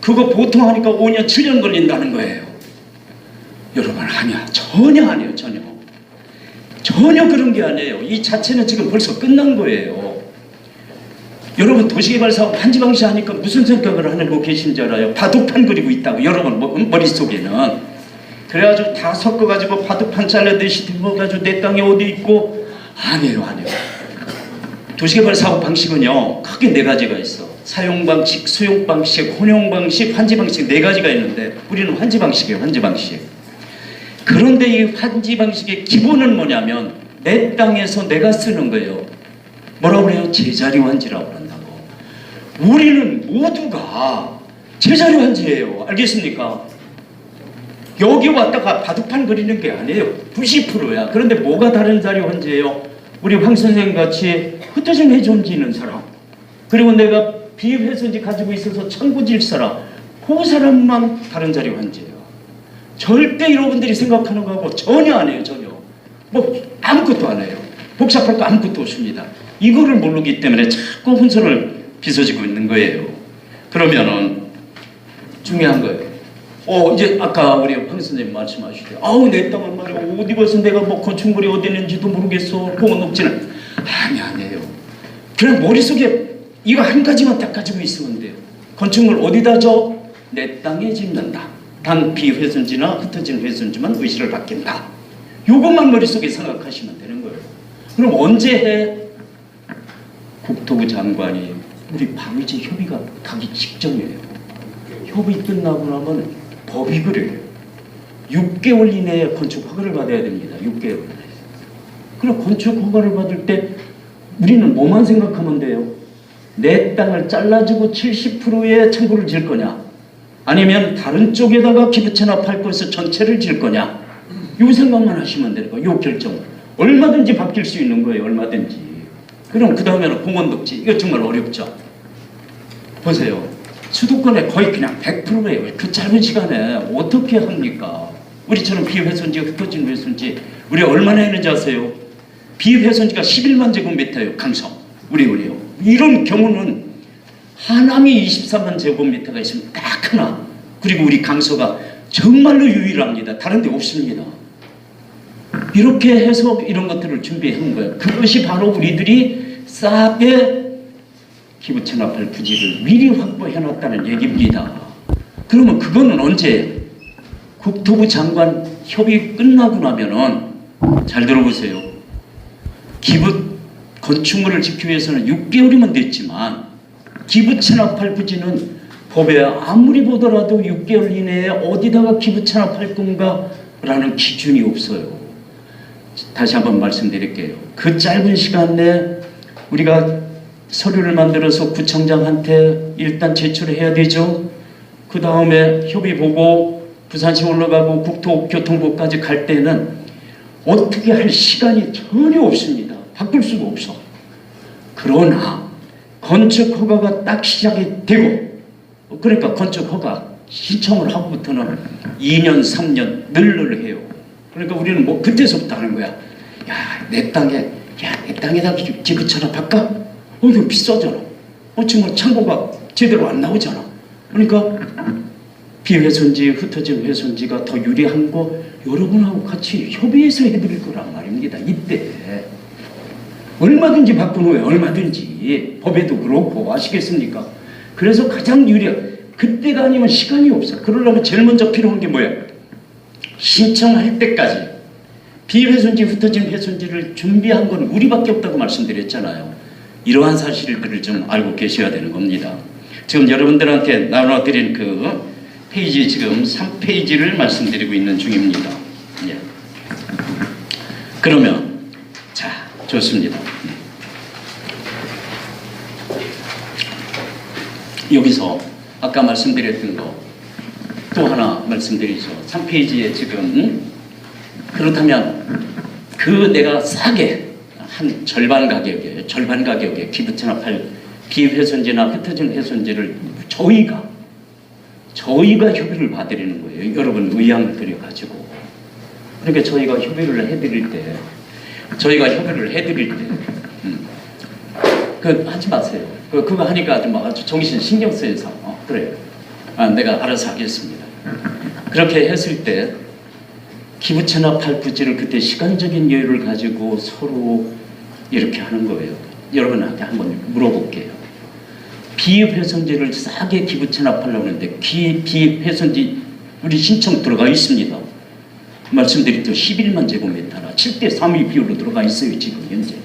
그거 보통 하니까 5년, 7년 걸린다는 거예요. 여러분 아니야. 전혀 아니에요. 전혀 그런 게 아니에요. 이 자체는 지금 벌써 끝난 거예요. 여러분 도시개발 사업 한지방시 하니까 무슨 생각을 하는 거 계신 줄 알아요? 바둑판 그리고 있다고 여러분 머릿속에는. 그래가지고 다 섞어가지고 바둑판 잘라듯이 뒤집어가지고 내 땅이 어디 있고. 아니에요. 도시개발 사업 방식은요 크게 4가지가 있어. 사용방식, 수용방식, 혼용방식, 환지방식 4가지가 있는데 우리는 환지방식이에요. 환지방식. 그런데 이 환지방식의 기본은 뭐냐면 내 땅에서 내가 쓰는 거예요. 뭐라고 그래요? 제자리 환지라고 한다고. 우리는 모두가 제자리 환지예요. 알겠습니까? 여기 왔다가 바둑판 그리는 게 아니에요. 90%야. 그런데 뭐가 다른 자리 환지예요? 우리 황 선생님 같이 흩어진 회존지 있는 사람, 그리고 내가 비회손지 가지고 있어서 청구질 사람, 그 사람만 다른 자리 환지예요. 절대 여러분들이 생각하는 거하고 전혀 안 해요. 전혀. 아무것도 안 해요. 복잡할 거 아무것도 없습니다. 이거를 모르기 때문에 자꾸 혼선을 빚어지고 있는 거예요. 그러면은 중요한 거예요. 이제 아까 우리 황 선생님 말씀하시죠. 내 땅은 말이야 어디 가서 내가 건축물이 어디 있는지도 모르겠어. 그거 높지는 아니에요. 그냥 머릿속에 이거 한 가지만 딱 가지고 있으면 돼요. 건축물 어디다 줘? 내 땅에 짓는다. 단 비훼손지나 흩어진 훼손지만 의시를 받긴다. 요것만 머릿속에 생각하시면 되는 거예요. 그럼 언제 해? 국토부 장관이 우리 방위제 협의가 가기 직전이에요. 협의 끝나고 나면 법이 그래요. 6개월 이내에 건축 허가를 받아야 됩니다. 6개월 이내에. 그럼 건축 허가를 받을 때 우리는 뭐만 생각하면 돼요? 내 땅을 잘라주고 70%의 창고를 질 거냐, 아니면 다른 쪽에다가 기부 체납할 것을 전체를 질 거냐, 요 생각만 하시면 되는 거예요. 요 결정 얼마든지 바뀔 수 있는 거예요. 얼마든지. 그럼 그 다음에는 공원 녹지. 이거 정말 어렵죠. 보세요. 수도권에 거의 그냥 100%예요. 그 짧은 시간에 어떻게 합니까? 우리처럼 비훼손지, 흩어진 훼손지, 우리 얼마나 했는지 아세요? 비훼손지가 11만 제곱미터예요. 강성. 우리요. 이런 경우는 하남이 23만 제곱미터가 있으면 딱 하나. 그리고 우리 강서가 정말로 유일합니다. 다른 데 없습니다. 이렇게 해서 이런 것들을 준비한 거예요. 그것이 바로 우리들이 싸게 기부 체납할 부지를 미리 확보해놨다는 얘기입니다. 그러면 그거는 언제? 국토부 장관 협의 끝나고 나면은, 잘 들어보세요. 기부 건축물을 짓기 위해서는 6개월이면 됐지만 기부 체납할 부지는 법에 아무리 보더라도 6개월 이내에 어디다가 기부 체납할 건가라는 기준이 없어요. 다시 한번 말씀드릴게요. 그 짧은 시간 내에 우리가 서류를 만들어서 구청장한테 일단 제출해야 되죠. 그 다음에 협의 보고 부산시 올라가고 국토교통부까지 갈 때는 어떻게 할 시간이 전혀 없습니다. 바꿀 수가 없어. 그러나 건축 허가가 딱 시작이 되고, 그러니까 건축 허가 신청을 하고부터는 2년 3년 늘 해요. 그러니까 우리는 뭐 그때서부터 하는 거야. 야, 내 땅에다 기부 체납할까? 이거 비싸잖아. 지금 창고가 제대로 안 나오잖아. 그러니까 비훼손지, 흩어진 훼손지가 더 유리한 거 여러분하고 같이 협의해서 해드릴 거란 말입니다. 이때 얼마든지 바꾼 후에 얼마든지 법에도 그렇고 아시겠습니까? 그래서 가장 유리한, 그때가 아니면 시간이 없어. 그러려면 제일 먼저 필요한 게 뭐야? 신청할 때까지 비훼손지, 흩어진 훼손지를 준비한 건 우리밖에 없다고 말씀드렸잖아요. 이러한 사실들을 좀 알고 계셔야 되는 겁니다. 지금 여러분들한테 나눠드린 그 페이지, 지금 3페이지를 말씀드리고 있는 중입니다. 예. 그러면 자, 좋습니다. 여기서 아까 말씀드렸던 거 또 하나 말씀드리죠. 3페이지에 지금 그렇다면 그 내가 싸게 한 절반 가격에 기부 체납할 비훼손지나 흩어진 훼손지를 저희가 협의를 봐드리는 거예요. 여러분 의향을 드려가지고. 그러니까 저희가 협의를 해드릴 때 그 하지 마세요. 그거 하니까 좀 아주 정신 신경 쓰여서 그래요. 내가 알아서 하겠습니다. 그렇게 했을 때 기부 체납할 부지를 그때 시간적인 여유를 가지고 서로 이렇게 하는 거예요. 여러분한테 한번 물어볼게요. 비훼손지를 싸게 기부 체납하려고 하는데 비훼손지 우리 신청 들어가 있습니다. 말씀드렸죠. 11만 제곱미터나 7대3의 비율로 들어가 있어요. 지금 현재.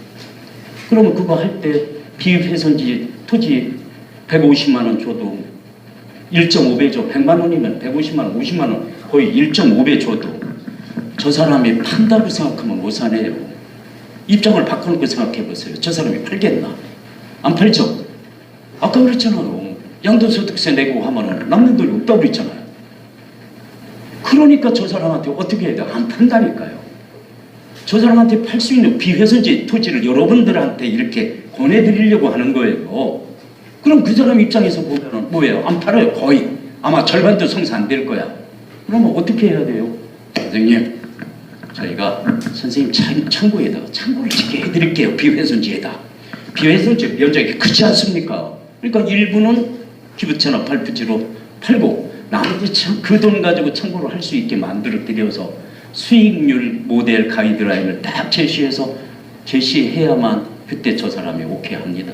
그러면 그거 할 때 비훼손지 토지 150만 원 줘도 1.5배 줘. 100만 원이면 150만 원, 50만 원 거의 1.5배 줘도 저 사람이 판다고 생각하면 못 사네요. 입장을 바꿔놓고 생각해보세요. 저 사람이 팔겠나? 안 팔죠? 아까 그랬잖아요. 양도소득세 내고 하면은 남는 돈이 없다고 그랬잖아요. 그러니까 저 사람한테 어떻게 해야 돼? 안 판다니까요. 저 사람한테 팔 수 있는 비훼손지 토지를 여러분들한테 이렇게 권해드리려고 하는 거예요. 그럼 그 사람 입장에서 보면은 뭐예요? 안 팔아요. 거의. 아마 절반도 성사 안 될 거야. 그러면 어떻게 해야 돼요? 선생님, 저희가 선생님 창고를 짓게 해드릴게요. 비훼손지에다. 비훼손지 면적이 크지 않습니까? 그러니까 일부는 기부 체납할 부지로 팔고 나머지 그 돈 가지고 창고를 할 수 있게 만들어 드려서 수익률 모델 가이드라인을 딱 제시해야만 그때 저 사람이 오케이 합니다.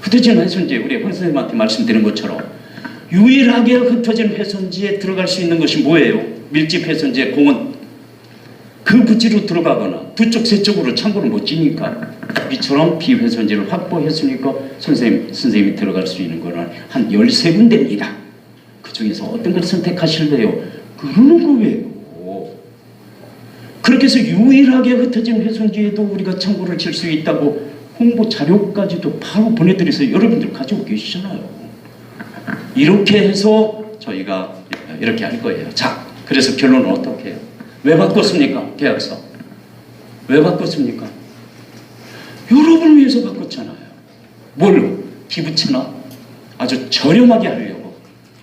흩어진 훼손지, 우리 황 선생님한테 말씀드린 것처럼 유일하게 흩어진 훼손지에 들어갈 수 있는 것이 뭐예요? 밀집 훼손지에 공원 그 부지로 들어가거나 두 쪽, 세 쪽으로 창고를 못 지니까 이처럼 비훼손지를 확보했으니까 선생님이 들어갈 수 있는 거는 한 13군데입니다. 그 중에서 어떤 걸 선택하실래요? 그러는 거예요. 그렇게 해서 유일하게 흩어진 훼손지에도 우리가 창고를 칠 수 있다고 홍보 자료까지도 바로 보내드려서 여러분들 가지고 계시잖아요. 이렇게 해서 저희가 이렇게 할 거예요. 자, 그래서 결론은 어떻게 해요? 왜 바꿨습니까? 계약서. 왜 바꿨습니까? 여러분을 위해서 바꿨잖아요. 뭘로? 기부채나 아주 저렴하게 하려고.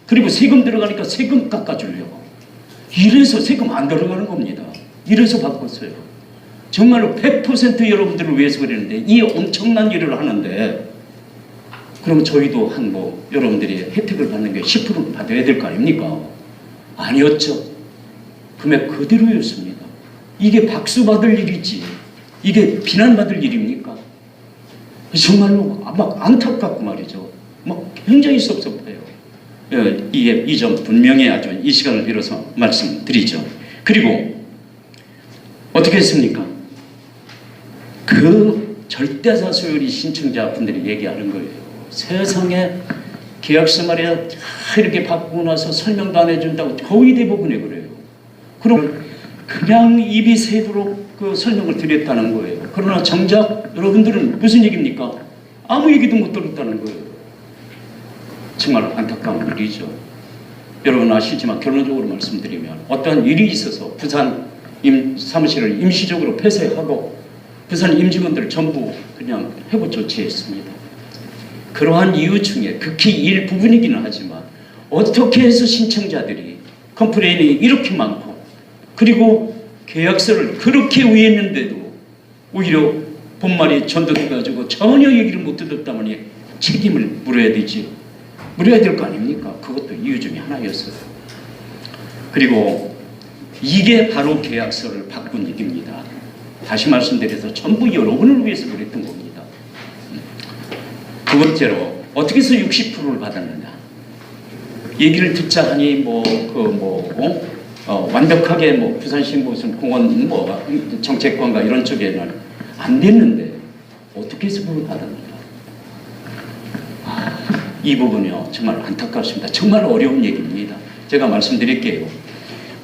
그리고 세금 들어가니까 세금 깎아주려고. 이래서 세금 안 들어가는 겁니다. 이래서 바꿨어요. 정말로 100% 여러분들을 위해서 그랬는데 이 엄청난 일을 하는데 그럼 저희도 한 뭐 여러분들이 혜택을 받는 게 10%를 받아야 될 거 아닙니까? 아니었죠. 금액 그대로였습니다. 이게 박수 받을 일이지 이게 비난받을 일입니까? 정말로 막 안타깝고 말이죠. 막 굉장히 섭섭해요. 이 점 분명히 아주 이 시간을 빌어서 말씀드리죠. 그리고 어떻게 했습니까? 그 절대다수의 신청자분들이 얘기하는 거예요. 세상에 계약서 말이야 이렇게 바꾸고 나서 설명도 안 해준다고 거의 대부분이 그래요. 그럼 그냥 입이 새도록 그 설명을 드렸다는 거예요. 그러나 정작 여러분들은 무슨 얘기입니까? 아무 얘기도 못 들었다는 거예요. 정말 안타까운 일이죠. 여러분 아시지만 결론적으로 말씀드리면 어떠한 일이 있어서 부산 사무실을 임시적으로 폐쇄하고 부산 임직원들 전부 그냥 해고 조치했습니다. 그러한 이유 중에 극히 일부분이기는 하지만 어떻게 해서 신청자들이 컴플레인이 이렇게 많고 그리고 계약서를 그렇게 위했는데도 오히려 본말이 전도돼가지고 전혀 얘기를 못 듣었다더니 책임을 물어야 되지. 물어야 될 거 아닙니까? 그것도 이유 중에 하나였어요. 그리고 이게 바로 계약서를 바꾼 일입니다. 다시 말씀드려서 전부 여러분을 위해서 그랬던 겁니다. 두 번째로 어떻게 해서 60%를 받았느냐? 얘기를 듣자 하니 완벽하게 부산시 무슨 공원 정책관과 이런 쪽에는 안 됐는데 어떻게 해서 그걸 받았느냐? 이 부분이요 정말 안타깝습니다. 정말 어려운 얘기입니다. 제가 말씀드릴게요.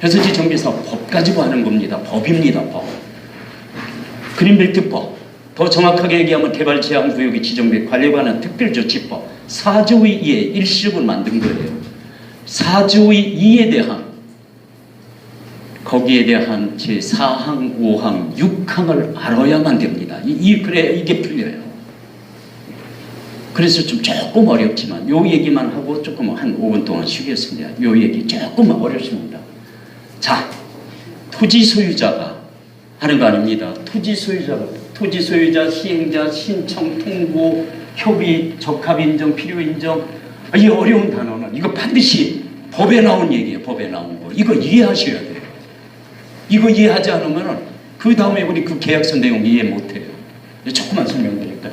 회수지 정비사업 법 가지고 하는 겁니다. 법입니다. 법. 그린벨트법. 더 정확하게 얘기하면 개발제한구역이 지정돼 관리관한 특별조치법 4조의 2에 일시적으로 만든 거예요. 4조의 2에 대한 거기에 대한 제4항, 5항, 6항을 알아야만 됩니다. 그래야 이게 풀려요. 그래서 좀 조금 어렵지만 요 얘기만 하고 조금 한 5분 동안 쉬겠습니다. 요 얘기 조금 어렵습니다. 자, 토지 소유자가 하는 거 아닙니다. 토지 소유자, 시행자, 신청, 통보, 협의, 적합 인정, 필요 인정. 이 어려운 단어는 이거 반드시 법에 나온 얘기예요. 법에 나온 거. 이거 이해하셔야 돼요. 이거 이해하지 않으면 그 다음에 우리 그 계약서 내용 이해 못해요. 조금만 설명드릴까요?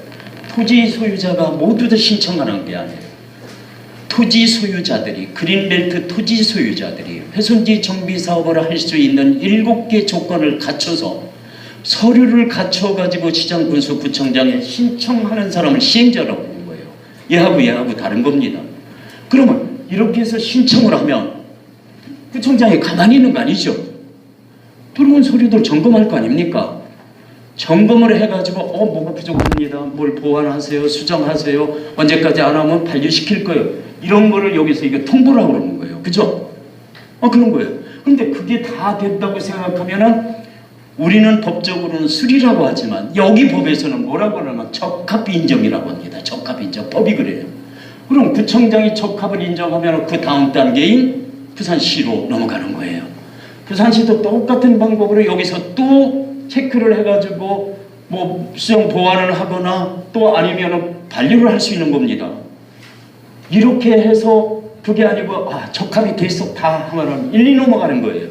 토지 소유자가 모두 다 신청하는 게 아니에요. 토지 소유자들이 그린벨트 토지 소유자들이 훼손지 정비 사업을 할 수 있는 7개 조건을 갖춰서 서류를 갖춰가지고 시장군수구청장에 신청하는 사람을 시행자라고 하는 거예요. 얘하고 다른 겁니다. 그러면 이렇게 해서 신청을 하면 구청장이 가만히 있는 거 아니죠? 들어온 서류들 점검할 거 아닙니까? 점검을 해가지고 뭐가 부족합니다. 뭘 보완하세요. 수정하세요. 언제까지 안 하면 반려시킬 거예요. 이런 거를 여기서 이게 통보라고 그러는 거예요. 그죠? 그런 거예요. 그런데 그게 다 된다고 생각하면은 우리는 법적으로는 수리라고 하지만 여기 법에서는 뭐라고 하냐면 적합인정이라고 합니다. 적합인정. 법이 그래요. 그럼 구청장이 적합을 인정하면 그 다음 단계인 부산시로 넘어가는 거예요. 부산시도 똑같은 방법으로 여기서 또 체크를 해가지고 수정 보완을 하거나 또 아니면 반려를 할 수 있는 겁니다. 이렇게 해서 그게 아니고 적합이 됐어 다 하면은 1, 2 넘어가는 거예요.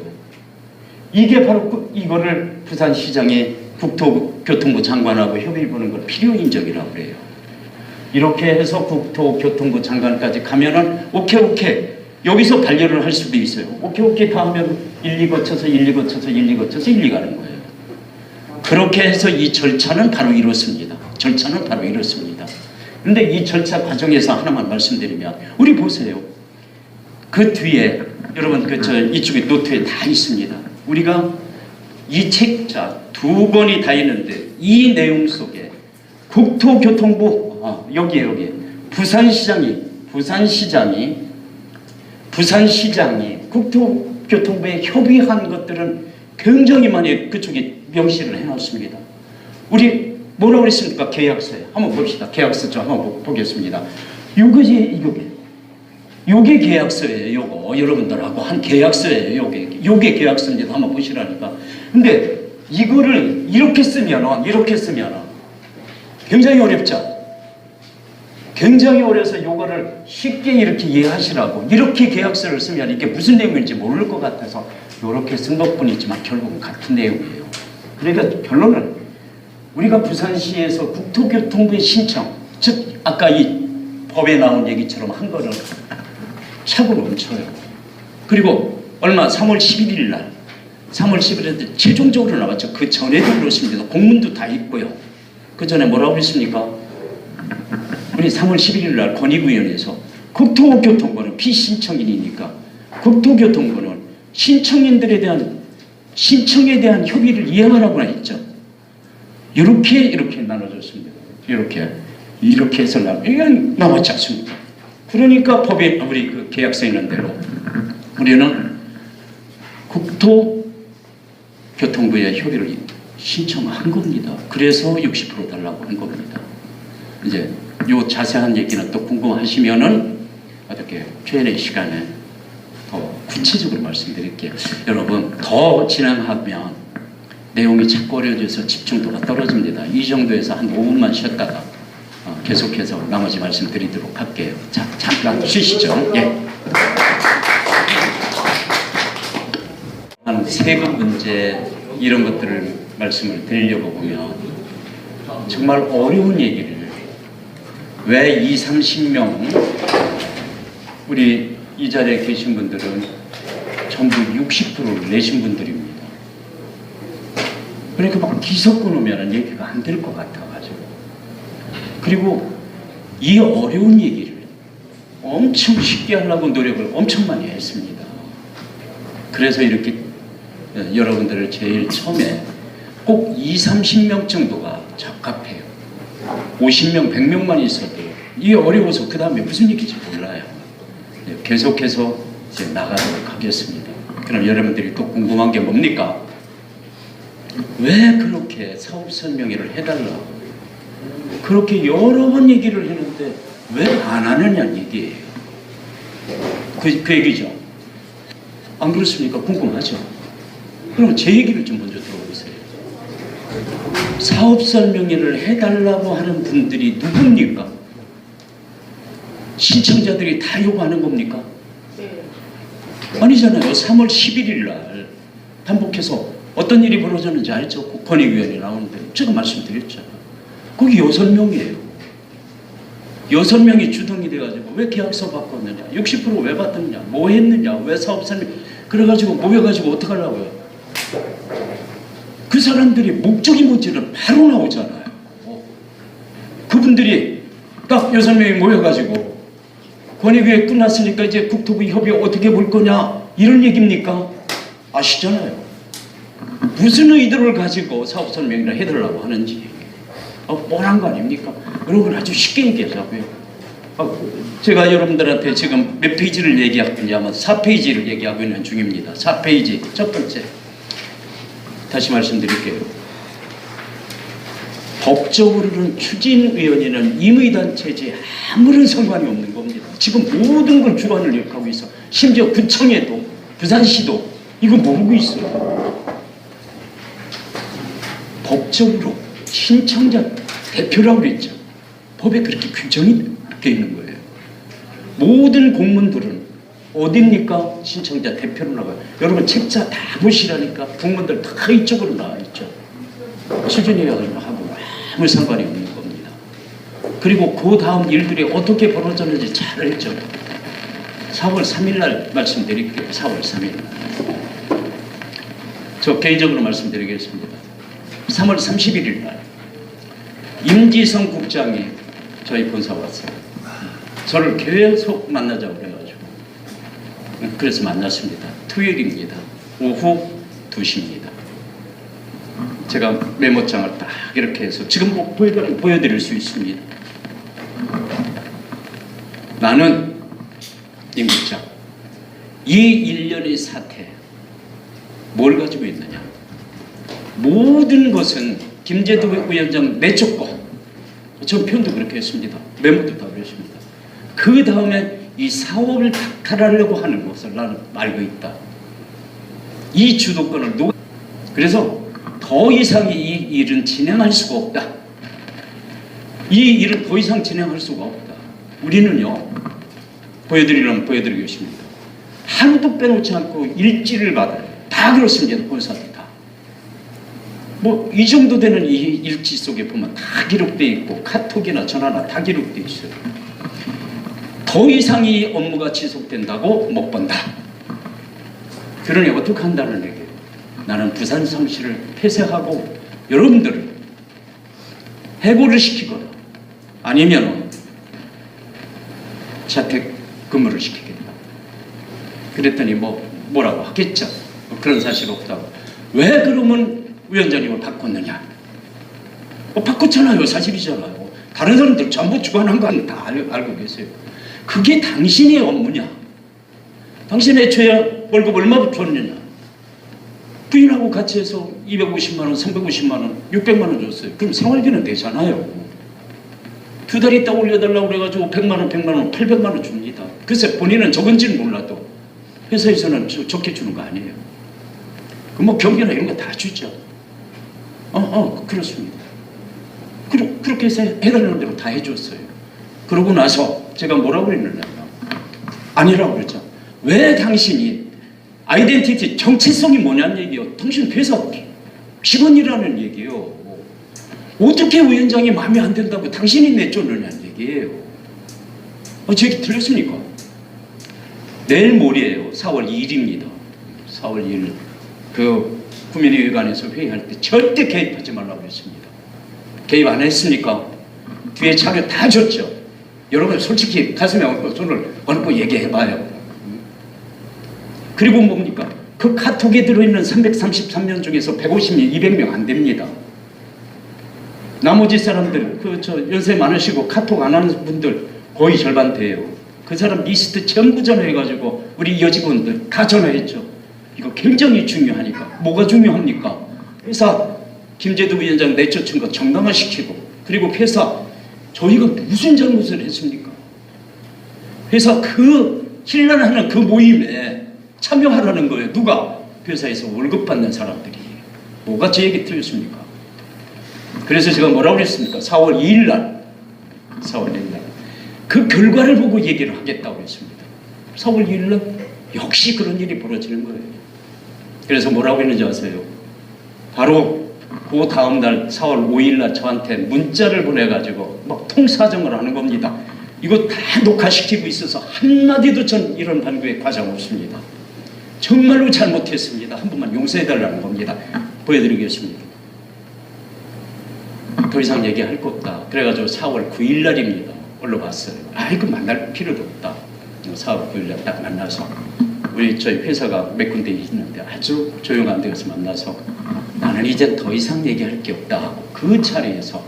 이게 바로 이거를 부산시장이 국토교통부 장관하고 협의를 보는 걸 필요인정이라고 그래요. 이렇게 해서 국토교통부 장관까지 가면은 오케이 여기서 반려를 할 수도 있어요. 오케이 다 하면 1, 2 거쳐서 1, 2 거쳐서 1, 2 거쳐서 1, 2 가는 거예요. 그렇게 해서 이 절차는 바로 이렇습니다. 그런데 이 절차 과정에서 하나만 말씀드리면 우리 보세요. 그 뒤에 여러분 이쪽에 노트에 다 있습니다. 우리가 이 책자 2권이 다 있는데 이 내용 속에 국토교통부 여기 부산시장이 국토교통부에 협의한 것들은 굉장히 많이 그쪽에 명시를 해놨습니다. 우리 뭐라고 그랬습니까? 계약서에 한번 봅시다. 계약서 좀 한번 보겠습니다. 요게 계약서예요. 요거 여러분들하고 한 계약서예요. 요게 계약서인지 한번 보시라니까. 근데 이거를 이렇게 쓰면은 굉장히 어렵죠. 굉장히 어려서 요거를 쉽게 이렇게 이해하시라고 이렇게 계약서를 쓰면 이게 무슨 내용인지 모를 것 같아서 이렇게 쓴 것뿐이지만 결국은 같은 내용이에요. 그러니까 결론은 우리가 부산시에서 국토교통부의 신청, 즉 아까 이 법에 나온 얘기처럼 한 거는 차고 넘쳐요. 그리고 얼마 3월 11일 날 최종적으로 나왔죠. 그 전에도 그렇습니다. 공문도 다 있고요. 그 전에 뭐라고 했습니까? 우리 3월 11일 날 권익위원회에서 국토교통부는 피신청인이니까 국토교통부는 신청에 대한 협의를 이행하라고 했죠. 이렇게 나눠졌습니다. 이렇게 해서 나왔지 않습니까? 그러니까 법에 우리 그 계약서에 있는 대로 우리는 국토교통부에 협의를 신청한 겁니다. 그래서 60% 달라고 한 겁니다. 이제 요 자세한 얘기는 또 궁금하시면은 어떻게 Q&A 시간에 더 구체적으로 말씀드릴게요. 여러분 더 진행하면 내용이 자꾸 어려져서 집중도가 떨어집니다. 이 정도에서 한 5분만 쉬었다가 계속해서 나머지 말씀드리도록 할게요. 자, 잠깐 쉬시죠. 예. 세금 문제 이런 것들을 말씀을 드리려고 보면 정말 어려운 얘기를 왜 20-30명 우리 이 자리에 계신 분들은 전부 60%를 내신 분들입니다. 그러니까 막 기섞어 놓으면 얘기가 안 될 것 같아가지고 그리고 이 어려운 얘기를 엄청 쉽게 하려고 노력을 엄청 많이 했습니다. 그래서 이렇게 여러분들을 제일 처음에 꼭 20-30명 정도가 적합해요. 50명, 100명만 있어도 이게 어려워서 그 다음에 무슨 얘기인지 몰라요. 계속해서 이제 나가도록 하겠습니다. 그럼 여러분들이 또 궁금한 게 뭡니까? 왜 그렇게 사업 설명회를 해달라고 그렇게 여러 번 얘기를 했는데 왜 안 하느냐는 얘기예요. 그 얘기죠. 안 그렇습니까? 궁금하죠? 그럼 제 얘기를 좀 먼저 들어보세요. 사업 설명회를 해달라고 하는 분들이 누굽니까? 신청자들이 다 요구하는 겁니까? 아니잖아요. 3월 11일 날 반복해서 어떤 일이 벌어졌는지 알죠? 권익위원회 나오는데 제가 말씀드렸잖아요. 거기 6명이에요. 6명이 주동이 돼가지고 왜 계약서 바꿨느냐, 60% 왜 받았느냐, 뭐 했느냐, 왜 사업 설명, 그래가지고 모여가지고 어떡하려고요? 그 사람들이 목적이 뭔지는 바로 나오잖아요. 그분들이 딱 6명이 모여가지고 권익위에 끝났으니까 이제 국토부 협의 어떻게 볼 거냐 이런 얘기입니까? 아시잖아요. 무슨 의도를 가지고 사업 설명을 해달라고 하는지 뻔한 거 아닙니까? 그런 걸 아주 쉽게 얘기하자고요. 제가 여러분들한테 지금 몇 페이지를 얘기하고 있냐면 4페이지를 얘기하고 있는 중입니다. 4페이지 첫 번째 다시 말씀드릴게요. 법적으로는 추진위원회는 임의단체지 아무런 상관이 없는 겁니다. 지금 모든 걸 주관을 이렇게 하고 있어. 심지어 구청에도 부산시도 이거 모르고 있어요. 법적으로 신청자 대표라고 그랬죠. 법에 그렇게 규정이 되어 있는 거예요. 모든 공문들은 어디입니까? 신청자 대표로 나가요. 여러분 책자 다 보시라니까 공문들 다 이쪽으로 나와 있죠. 추진위원회하고 아무 상관이 없는 겁니다. 그리고 그 다음 일들이 어떻게 벌어졌는지 잘 알죠. 4월 3일 날 말씀드릴게요. 4월 3일 날. 저 개인적으로 말씀드리겠습니다. 3월 31일 날 임지성 국장이 저희 본사 왔어요. 저를 계속 만나자고 그래가지고 그래서 만났습니다. 토요일입니다. 오후 2시입니다. 제가 메모장을 딱 이렇게 해서 지금 뭐 보여드릴 수 있습니다. 나는 임국장 이 일련의 사태 뭘 가지고 있느냐? 모든 것은 김재도 위원장 내쫓고 전 표현도 그렇게 했습니다. 메모도 다 그랬습니다. 그 다음에 이 사업을 박탈하려고 하는 것을 나는 알고 있다. 이 주도권을 누가 그래서 더 이상 이 일은 진행할 수가 없다. 이 일은 더 이상 진행할 수가 없다. 우리는요 보여드리려면 보여드리겠습니다. 하루도 빼놓지 않고 일지를 받아요. 다 그렇습니다. 본사들 다. 뭐 이 정도 되는 이 일지 속에 보면 다 기록되어 있고 카톡이나 전화나 다 기록되어 있어요. 더 이상 이 업무가 지속된다고 못 본다. 그러니 어떻게 한다는 얘기예요. 나는 부산성시를 폐쇄하고 여러분들을 해고를 시키거나 아니면 자택근무를 시키겠다. 그랬더니 뭐라고 하겠죠. 그런 사실 없다고. 왜 그러면 위원장님을 바꿨느냐? 바꿨잖아요. 사실이잖아요. 다른 사람들 전부 주관한 건 다 알고 계세요. 그게 당신의 업무냐? 당신 애초에 월급 얼마 줬느냐? 부인하고 같이 해서 250만 원, 350만 원, 600만 원 줬어요. 그럼 생활비는 되잖아요. 두 달 있다 올려달라고 그래가지고 100만 원, 100만 원, 800만 원 줍니다. 글쎄 본인은 적은지는 몰라도 회사에서는 적게 주는 거 아니에요. 뭐 경비나 이런 거 다 주죠. 그렇습니다. 그렇게 해서 해달라는 대로 다 해줬어요. 그러고 나서 제가 뭐라고 그랬느냐? 아니라고 그랬죠. 왜 당신이 아이덴티티 정체성이 뭐냐는 얘기예요. 당신 회사 직원이라는 얘기예요. 어떻게 위원장이 마음에 안 든다고 당신이 내쫓느냐는 얘기예요. 제 얘기 들렸습니까? 내일 모레예요. 4월 2일입니다. 4월 2일 그 구민회의관에서 회의할 때 절대 개입하지 말라고 했습니다. 개입 안 했습니까? 뒤에 자료 다 줬죠. 여러분 솔직히 가슴에 얹고 손을 얹고 얘기해봐요. 그리고 뭡니까? 그 카톡에 들어있는 333명 중에서 150명, 200명 안 됩니다. 나머지 사람들 연세 많으시고 카톡 안 하는 분들 거의 절반 돼요. 그 사람 리스트 전부 전화해가지고 우리 여직원들 다 전화했죠. 이거 굉장히 중요하니까. 뭐가 중요합니까? 회사 김재도 위원장 내쫓은 거 정당화시키고, 그리고 회사 저희가 무슨 잘못을 했습니까? 회사 그 hir난하는 그 모임에 참여하라는 거예요. 누가? 회사에서 월급 받는 사람들이. 뭐가 제 얘기 틀렸습니까? 그래서 제가 뭐라고 그랬습니까? 4월 2일 날 그 결과를 보고 얘기를 하겠다고 했습니다. 4월 2일 날 역시 그런 일이 벌어지는 거예요. 그래서 뭐라고 했는지 아세요? 바로 그 다음 날 4월 5일 날 저한테 문자를 보내가지고 막 통사정을 하는 겁니다. 이거 다 녹화시키고 있어서 한마디도 전 이런 반구에 과장 없습니다. 정말로 잘못했습니다. 한 번만 용서해달라는 겁니다. 보여드리겠습니다. 더 이상 얘기할 거 없다. 그래가지고 4월 9일 날입니다. 올라왔어요. 이거 만날 필요도 없다. 4월 9일 날 딱 만나서 저희 회사가 몇 군데 있는데 아주 조용한 데서 만나서 나는 이제 더 이상 얘기할 게 없다 하고 그 자리에서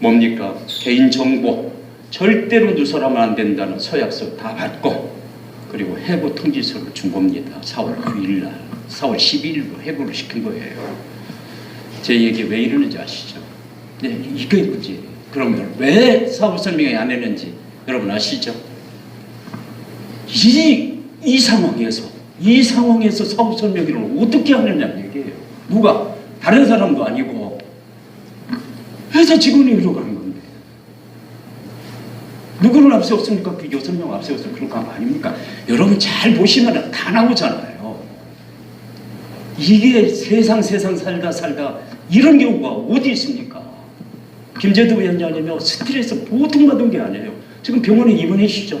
뭡니까? 개인정보 절대로 누설하면 안 된다는 서약서 다 받고, 그리고 해고 통지서를 준 겁니다. 4월 9일 날 4월 12일로 해고를 시킨 거예요. 제 얘기 왜 이러는지 아시죠? 네, 이게 문제예요. 그러면 왜 사업 설명회 안 했는지 여러분 아시죠? 이 상황에서 사업 설명회를 어떻게 하느냐는 얘기예요. 누가? 다른 사람도 아니고 회사 직원이 이러고 하는 건데 누구를 앞세웠습니까? 그 6명 앞세워서 그런 거 아닙니까? 여러분 잘 보시면 다 나오잖아요. 이게 세상 살다 이런 경우가 어디 있습니까? 김재도 위원장님이 스트레스 보통 받은 게 아니에요. 지금 병원에 입원하시죠.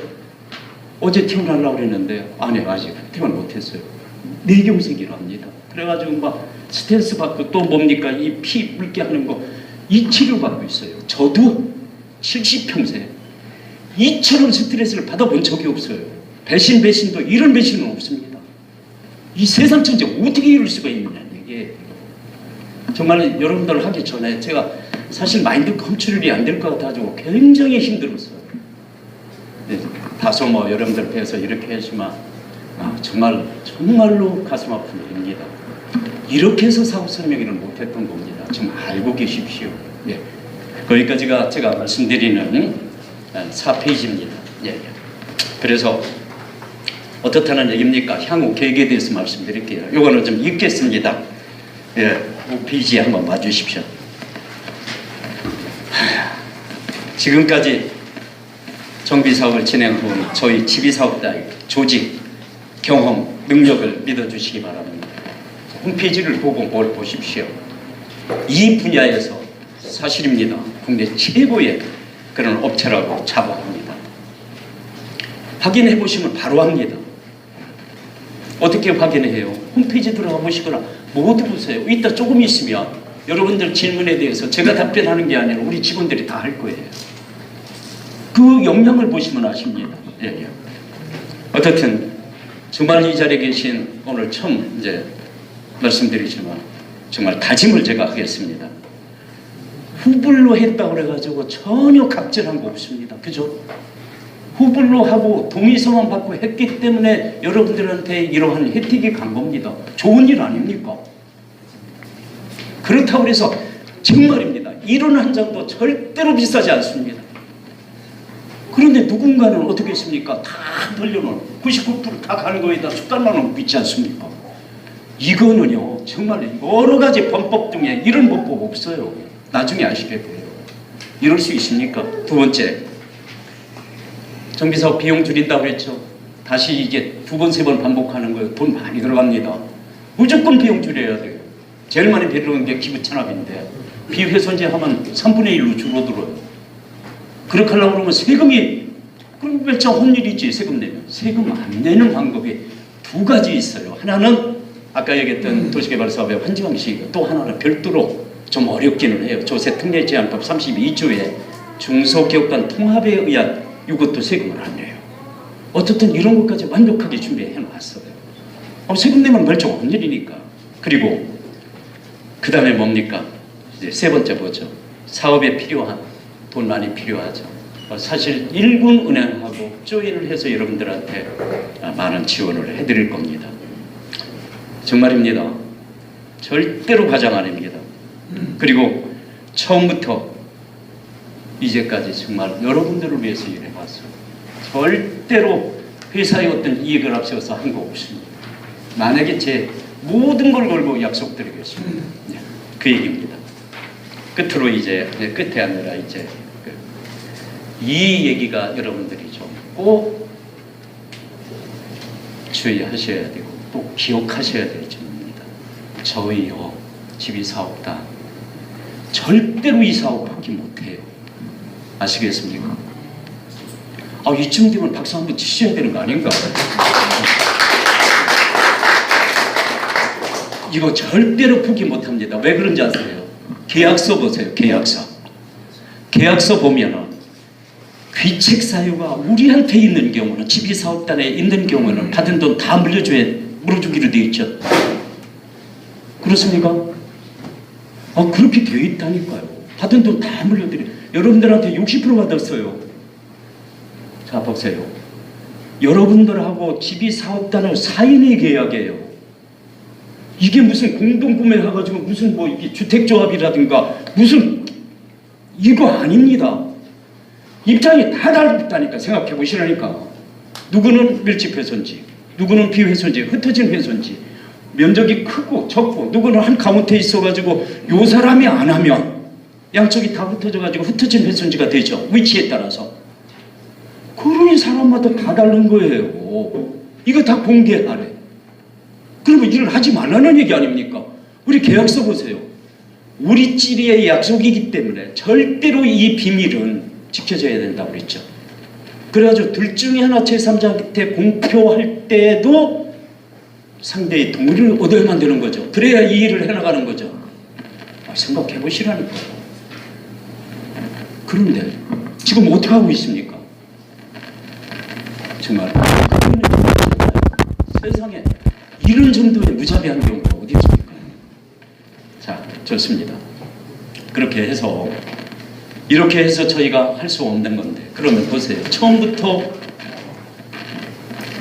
어제 퇴원하려고 그랬는데 아직 퇴원 못했어요. 뇌경색이랍니다. 그래가지고 막 스트레스 받고 또 뭡니까? 이 피 붉게 하는 거 이 치료 받고 있어요. 저도 70평생 이처럼 스트레스를 받아본 적이 없어요. 배신도 이런 배신은 없습니다. 이 세상 천지 어떻게 이럴 수가 있느냐는 얘기예요. 정말 여러분들 하기 전에 제가 사실 마인드 컨트롤이 안 될 것 같아가지고 굉장히 힘들었어요. 네, 다소 뭐 여러분들 뵈서 이렇게 했지만 정말로 가슴 아픈 일입니다. 이렇게 해서 사후 설명회를 못했던 겁니다. 좀 알고 계십시오. 예. 거기까지가 제가 말씀드리는 4페이지입니다. 예. 그래서 어떻다는 얘기입니까? 향후 계획에 대해서 말씀드릴게요. 요거는 좀 읽겠습니다. 예, 5페이지에 한번 봐주십시오. 지금까지 정비사업을 진행해온 저희 지비사업자의 조직, 경험, 능력을 믿어주시기 바랍니다. 홈페이지를 보고 뭘 보십시오. 이 분야에서 사실입니다. 국내 최고의 그런 업체라고 자부합니다. 확인해 보시면 바로 합니다. 어떻게 확인해요? 홈페이지 들어가 보시거나 모두 보세요. 이따 조금 있으면 여러분들 질문에 대해서 제가 답변하는 게 아니라 우리 직원들이 다 할 거예요. 그 영향을 보시면 아십니다. 예. 어떻든 정말 이 자리에 계신 오늘 처음 이제 말씀드리지만 정말 다짐을 제가 하겠습니다. 후불로 했다고 그래가지고 전혀 갑질한 거 없습니다. 그죠? 후불로 하고 동의서만 받고 했기 때문에 여러분들한테 이러한 혜택이 간 겁니다. 좋은 일 아닙니까? 그렇다고 해서 정말입니다. 이론 한 장도 절대로 비싸지 않습니다. 그런데 누군가는 어떻게 했습니까? 다 돌려놓은 99%다 가는 거에다 숟갈만 원 있지 않습니까? 이거는요 정말 여러 가지 범법 중에 이런 법법 없어요. 나중에 아시게 돼요. 이럴 수 있습니까? 두 번째, 정비사업 비용 줄인다고 했죠. 다시 이게 두 번, 세 번 반복하는 거예요. 돈 많이 들어갑니다. 무조건 비용 줄여야 돼요. 제일 많이 들어오는 게 기부 찬압인데 비훼손제 하면 3분의 1로 줄어들어요. 그렇게 하려고 그러면 세금이 그럼 몇장 혼일이지. 세금 내면 세금 안 내는 방법이 두 가지 있어요. 하나는 아까 얘기했던 도시개발사업의 환지방식, 또 하나는 별도로 좀 어렵기는 해요. 조세특례제한법 32조에 중소기업 간 통합에 의한 이것도 세금을 안 내요. 어쨌든 이런 것까지 완벽하게 준비해 놨어요. 세금 내면 멀쩡 한 일이니까. 그리고 그 다음에 뭡니까? 이제 세 번째 보죠. 사업에 필요한 돈 많이 필요하죠. 사실 일군은행하고 조인을 해서 여러분들한테 많은 지원을 해드릴 겁니다. 정말입니다. 절대로 과장 아닙니다. 그리고 처음부터 이제까지 정말 여러분들을 위해서 일해왔어요. 절대로 회사의 어떤 이익을 앞세워서 한 거 없습니다. 만약에 제 모든 걸 걸고 약속드리겠습니다. 그 얘기입니다. 끝으로 이제 끝에 아니라 이제 이 얘기가 여러분들이 좀 꼭 주의하셔야 되고 또 기억하셔야 될 점입니다. 저희요 지비사업단 절대로 이 사업 포기 못해요. 아시겠습니까? 이쯤 되면 박수 한번 치셔야 되는 거 아닌가? 이거 절대로 포기 못합니다. 왜 그런지 아세요? 계약서 보세요. 계약서 보면은 귀책 사유가 우리한테 있는 경우는 지비사업단에 있는 경우는 받은 돈 다 물어주기로 되어 있죠. 그렇습니까? 그렇게 되어 있다니까요. 받은 돈 다 물려드려. 여러분들한테 60% 받았어요. 자 보세요. 여러분들하고 지비사업단은 4인의 계약이에요. 이게 무슨 공동구매 해가지고 무슨 뭐 이게 주택조합이라든가 무슨 이거 아닙니다. 입장이 다 다르다니까. 생각해 보시라니까. 누구는 밀집훼손지, 누구는 비훼손지, 흩어진 훼손지, 면적이 크고 적고, 누구는 한 가운데 있어가지고 요 사람이 안 하면 양쪽이 다 흩어져가지고 흩어진 훼손지가 되죠. 위치에 따라서. 그러니 사람마다 다 다른 거예요. 이거 다 공개하래. 그러면 일을 하지 말라는 얘기 아닙니까? 우리 계약서 보세요. 우리끼리의 약속이기 때문에 절대로 이 비밀은 지켜져야 된다고 그랬죠. 그래가지고 둘 중에 하나 제3자한테 공표할 때도 상대의 동의를 얻어야만 되는 거죠. 그래야 이 일을 해나가는 거죠. 생각해 보시라니까요. 그런데 지금 어떻게 하고 있습니까? 정말 세상에 이런 정도의 무자비한 경우가 어디 있습니까? 자. 좋습니다. 그렇게 해서 이렇게 해서 저희가 할 수 없는 건데, 그러면 보세요. 처음부터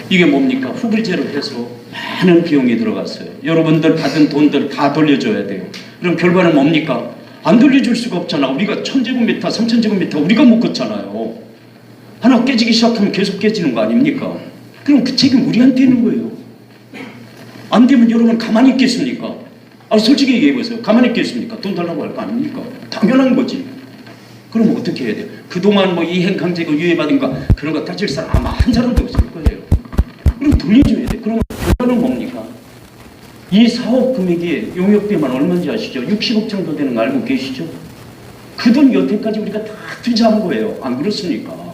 이게 뭡니까? 후불제로 해서 많은 비용이 들어갔어요. 여러분들 받은 돈들 다 돌려줘야 돼요. 그럼 결과는 뭡니까? 안 돌려줄 수가 없잖아. 우리가 1000제곱미터, 3000제곱미터 우리가 묶었잖아요. 하나 깨지기 시작하면 계속 깨지는 거 아닙니까? 그럼 그 책임 우리한테 있는 거예요. 안 되면 여러분 가만히 있겠습니까? 솔직히 얘기해보세요. 가만히 있겠습니까? 돈 달라고 할 거 아닙니까? 당연한 거지. 그럼 어떻게 해야 돼요? 그동안 뭐 이행강제고 유예받은 거 그런 거 따질 사람 아마 한 사람도 없을 거예요. 그럼 돌려줘야 돼. 그러면 결과는 뭡니까? 이 사업 금액이 용역비만 얼마인지 아시죠? 60억 정도 되는 거 알고 계시죠? 그 돈 여태까지 우리가 다 투자한 거예요. 안 그렇습니까?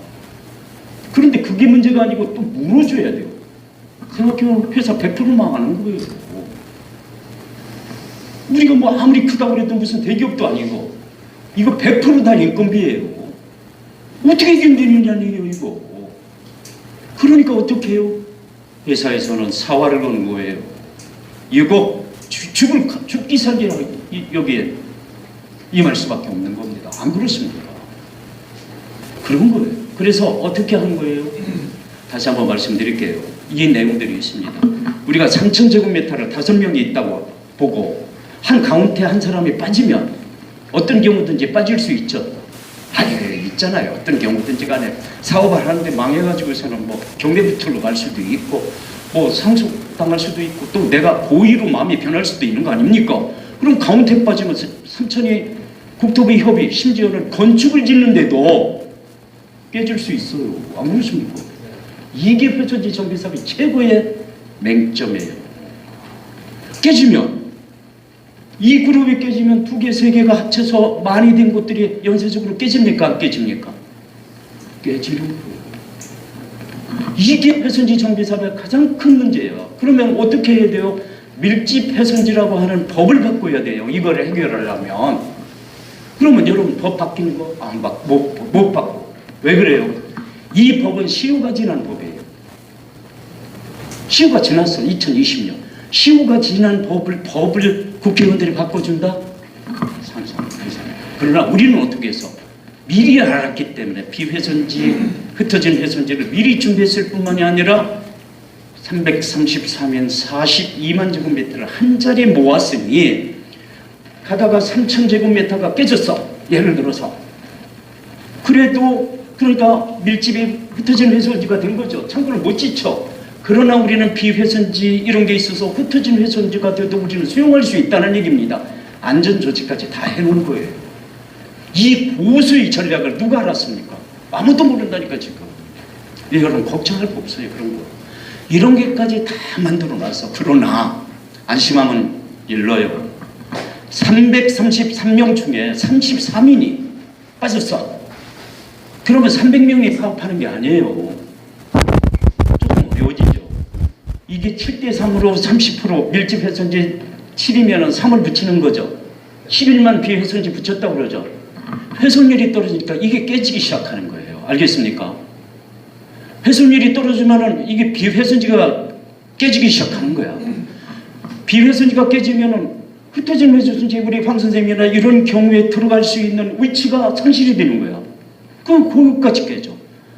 그런데 그게 문제가 아니고 또 물어줘야 돼요. 생각해보면 회사 100% 망하는 거예요. 우리가 뭐 아무리 크다고 해도 무슨 대기업도 아니고 이거 100% 다 인건비예요. 어떻게 견디느냐니요 이거. 그러니까 어떻게 해요? 회사에서는 사활을 거는 거예요. 이거 죽기 살기 여기에 임할 수밖에 없는 겁니다. 안 그렇습니까? 그런 거예요. 그래서 어떻게 하는 거예요? 다시 한번 말씀드릴게요. 이 내용들이 있습니다. 우리가 3000제곱미터를 5명이 있다고 보고 한 가운데 한 사람이 빠지면 어떤 경우든지 빠질 수 있죠. 있잖아요. 어떤 경우든지 간에 사업을 하는데 망해가지고서는 뭐 경매부처로 갈 수도 있고 뭐 상속당할 수도 있고 또 내가 고의로 마음이 변할 수도 있는 거 아닙니까? 그럼 가운데 빠지면 삼천이 국토부 협의 심지어는 건축을 짓는데도 깨질 수 있어요. 안 그렇습니까? 이게 회전지 정비사업의 최고의 맹점이에요. 깨지면 이 그룹이 깨지면 2개, 3개가 합쳐서 많이 된 곳들이 연쇄적으로 깨집니까? 안 깨집니까? 깨지는 거예요. 이게 회선지 정비사업의 가장 큰 문제예요. 그러면 어떻게 해야 돼요? 밀집 회선지라고 하는 법을 바꿔야 돼요. 이거를 해결하려면. 그러면 여러분 법 바뀌는 거 못 바꿔. 왜 그래요? 이 법은 시효가 지난 법이에요. 시효가 지났어. 2020년. 시효가 지난 법을 국회의원들이 바꿔준다? 그러나 우리는 어떻게 해서 미리 알았기 때문에 비회선지, 흩어진 회선지를 미리 준비했을 뿐만이 아니라 333인 42만 제곱미터를 한 자리에 모았으니 가다가 3000제곱미터가 깨졌어. 예를 들어서. 그래도 그러니까 밀집이 흩어진 회선지가 된 거죠. 창고를 못 짓죠. 그러나 우리는 비회선지 이런 게 있어서 흩어진 회선지가 돼도 우리는 수용할 수 있다는 얘기입니다. 안전조치까지 다 해놓은 거예요. 이 보수의 전략을 누가 알았습니까? 아무도 모른다니까 지금. 여러분 걱정할 거 없어요. 그런 거. 이런 게까지 다 만들어놨어. 그러나 안심하면 일러요. 333명 중에 33인이 빠졌어. 그러면 300명이 사업하는 게 아니에요. 이게 7대3으로 30% 밀집 회선지 7이면 3을 붙이는 거죠. 11만 비회선지 붙였다고 그러죠. 회선율이 떨어지니까 이게 깨지기 시작하는 거예요. 알겠습니까? 회선율이 떨어지면 이게 비회선지가 깨지기 시작하는 거야. 비회선지가 깨지면 흩어진 회선지 우리 황 선생님이나 이런 경우에 들어갈 수 있는 위치가 상실이 되는 거야. 그럼 그것까지 깨져.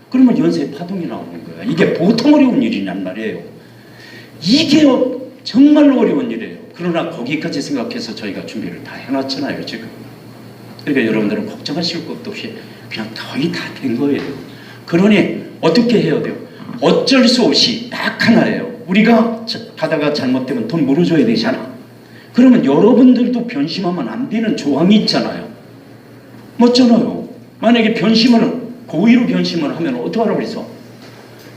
그러면 연쇄 파동이 나오는 거야. 이게 보통 어려운 일이냔 말이에요. 이게 정말로 어려운 일이에요. 그러나 거기까지 생각해서 저희가 준비를 다 해놨잖아요 지금. 그러니까 여러분들은 걱정하실 것도 없이 그냥 거의 다 된 거예요. 그러니 어떻게 해야 돼요? 어쩔 수 없이 딱 하나예요. 우리가 가다가 잘못되면 돈 물어줘야 되잖아. 그러면 여러분들도 변심하면 안 되는 조항이 있잖아요. 맞잖아요. 만약에 변심을 고의로 변심을 하면 어떡하라고 그랬어?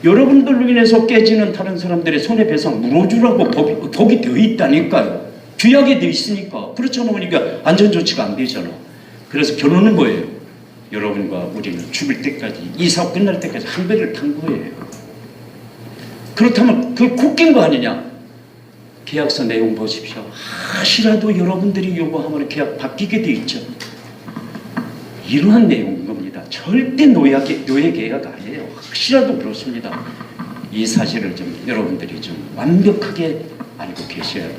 여러분들로 인해서 깨지는 다른 사람들의 손해배상 물어주라고 법이 되어 있다니까요. 규약에 되어 있으니까. 그렇지 않으니까 안전조치가 안 되잖아. 그래서 결론은 뭐예요? 여러분과 우리는 죽을 때까지, 이 사업 끝날 때까지 한 배를 탄 거예요. 그렇다면 그게 콧낀 거 아니냐? 계약서 내용 보십시오. 혹시라도 여러분들이 요구하면 계약 바뀌게 돼 있죠. 이러한 내용인 겁니다. 절대 노예 계약 아니에요. 혹시라도 그렇습니다. 이 사실을 좀 여러분들이 좀 완벽하게 알고 계셔야 돼요.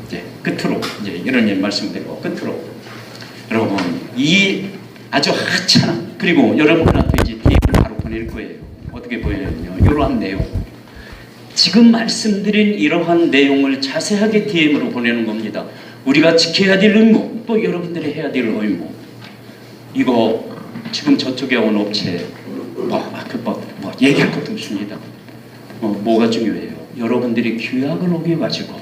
이제 끝으로 이제 이런 말씀드리고 끝으로 여러분 이 아주 하찮은 그리고 여러분한테 이제 DM을 바로 보낼 거예요. 어떻게 보여요? 이러한 내용. 지금 말씀드린 이러한 내용을 자세하게 DM으로 보내는 겁니다. 우리가 지켜야 될 의무, 또 여러분들이 해야 될 의무. 이거 지금 저쪽에 온 업체 얘기할 것도 없습니다. 뭐가 중요해요? 여러분들이 규약을 어겨가지고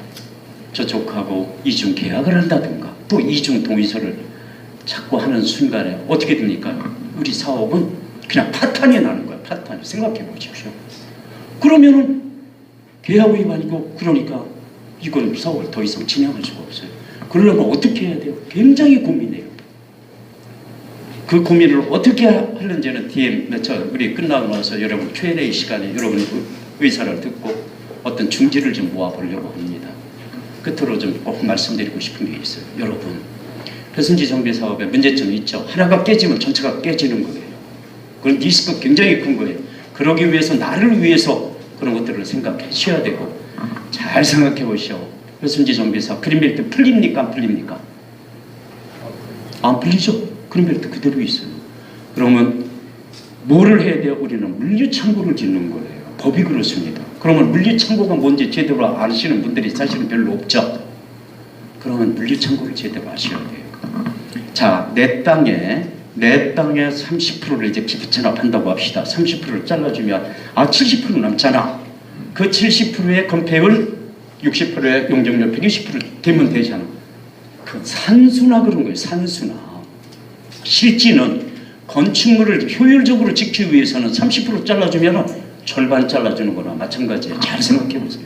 저쪽하고 이중 계약을 한다든가 또 이중 동의서를 자꾸 하는 순간에 어떻게 됩니까? 우리 사업은 그냥 파탄이 나는 거예요. 파탄. 생각해 보십시오. 그러면은 계약 위반이고 그러니까 이건 사업을 더 이상 진행할 수가 없어요. 그러려면 어떻게 해야 돼요? 굉장히 고민해요. 그 고민을 어떻게 하는지는 우리 끝나고 나서 여러분 Q&A 시간에 여러분 의사를 듣고 어떤 중지를 좀 모아보려고 합니다. 끝으로 좀 꼭 말씀드리고 싶은 게 있어요. 여러분, 배순지 정비 사업에 문제점이 있죠. 하나가 깨지면 전체가 깨지는 거예요. 그런 리스크가 굉장히 큰 거예요. 그러기 위해서 나를 위해서 그런 것들을 생각하셔야 되고 잘 생각해 보시오. 배순지 정비 사업 그린벨트 풀립니까? 안 풀립니까? 안 풀리죠. 그린벨트 그대로 있어요. 그러면 뭐를 해야 돼요? 우리는 물류창고를 짓는 거예요. 법이 그렇습니다. 그러면 물류창고가 뭔지 제대로 아시는 분들이 사실은 별로 없죠. 그러면 물류창고를 제대로 아셔야 돼요. 자, 내 땅에 30%를 이제 기부 체납한다고 합시다. 30%를 잘라주면 70% 남잖아. 그 70%의 건폐율 60%의 용적률 120% 되면 되잖아. 그 산수나 그런 거예요. 산수나. 실지는 건축물을 효율적으로 지키기 위해서는 30% 잘라주면 절반 잘라주는 거나 마찬가지예요. 잘 생각해 보세요.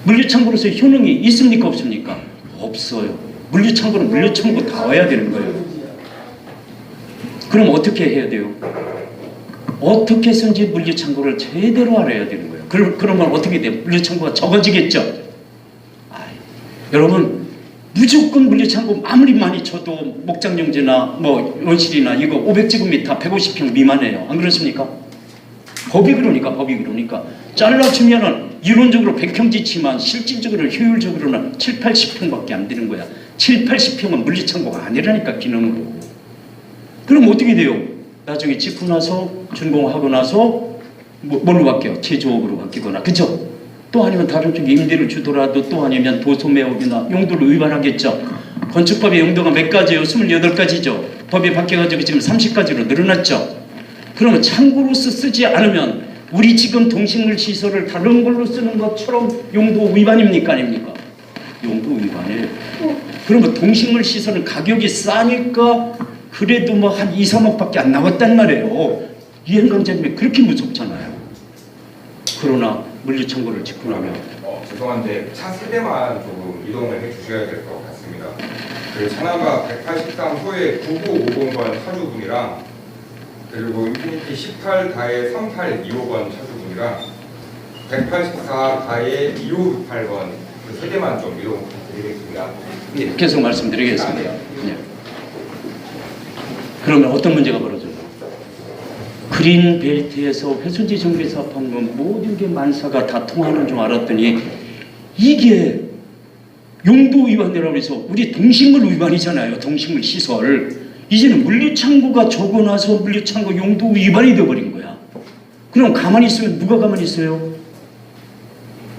물류창고로서 효능이 있습니까? 없습니까? 없어요. 물류창고는 물류창고 다 와야 되는 거예요. 그럼 어떻게 해야 돼요? 어떻게 해서인지 물류창고를 제대로 알아야 되는 거예요. 그러면 어떻게 돼요? 물류창고가 적어지겠죠? 여러분 무조건 물류창고 아무리 많이 쳐도 목장용지나 원실이나 이거 500제곱미터 150평 미만이에요. 안 그렇습니까? 법이 그러니까 잘라주면은 이론적으로 100평지치만 실질적으로 효율적으로는 7, 80평밖에 안 되는 거야. 7, 80평은 물류창고가 아니라니까 기능으로. 그럼 어떻게 돼요? 나중에 짓고 나서 준공하고 나서 뭘로 바뀌어? 제조업으로 바뀌거나 그죠? 또 아니면 다른 쪽에 임대를 주더라도 또 아니면 도소매업이나 용도를 위반하겠죠. 건축법의 용도가 몇 가지예요? 28가지죠. 법이 바뀌어가지고 지금 30가지로 늘어났죠. 그러면 창고로서 쓰지 않으면 우리 지금 동식물 시설을 다른 걸로 쓰는 것처럼 용도 위반입니까? 아닙니까? 용도 위반이에요. 그러면 동식물 시설은 가격이 싸니까 그래도 한 2, 3억밖에 안 나왔단 말이에요. 이행강제님이 그렇게 무섭잖아요. 그러나 물류창고를 짓고 나면 죄송한데 차 세대만 조금 이동을 해주셔야 될 것 같습니다. 그 차나가 183호의 9950번 차주분이랑 그리고 인피니티 18가의 3825번 차주분이랑 184가의 2568번 그 세대만 좀 이동 부탁드리겠습니다. 예, 계속 말씀드리겠습니다. 예. 그러면 어떤 문제가 벌어져요? 그린벨트에서 회수지 정비 사업하면 모든 게 만사가 다 통하는 줄 알았더니 이게 용도 위반이라고 해서 우리 동식물 위반이잖아요. 동식물 시설. 이제는 물류창고가 적어놔서 물류창고 용도 위반이 되어버린 거야. 그럼 가만히 있으면 누가 가만히 있어요?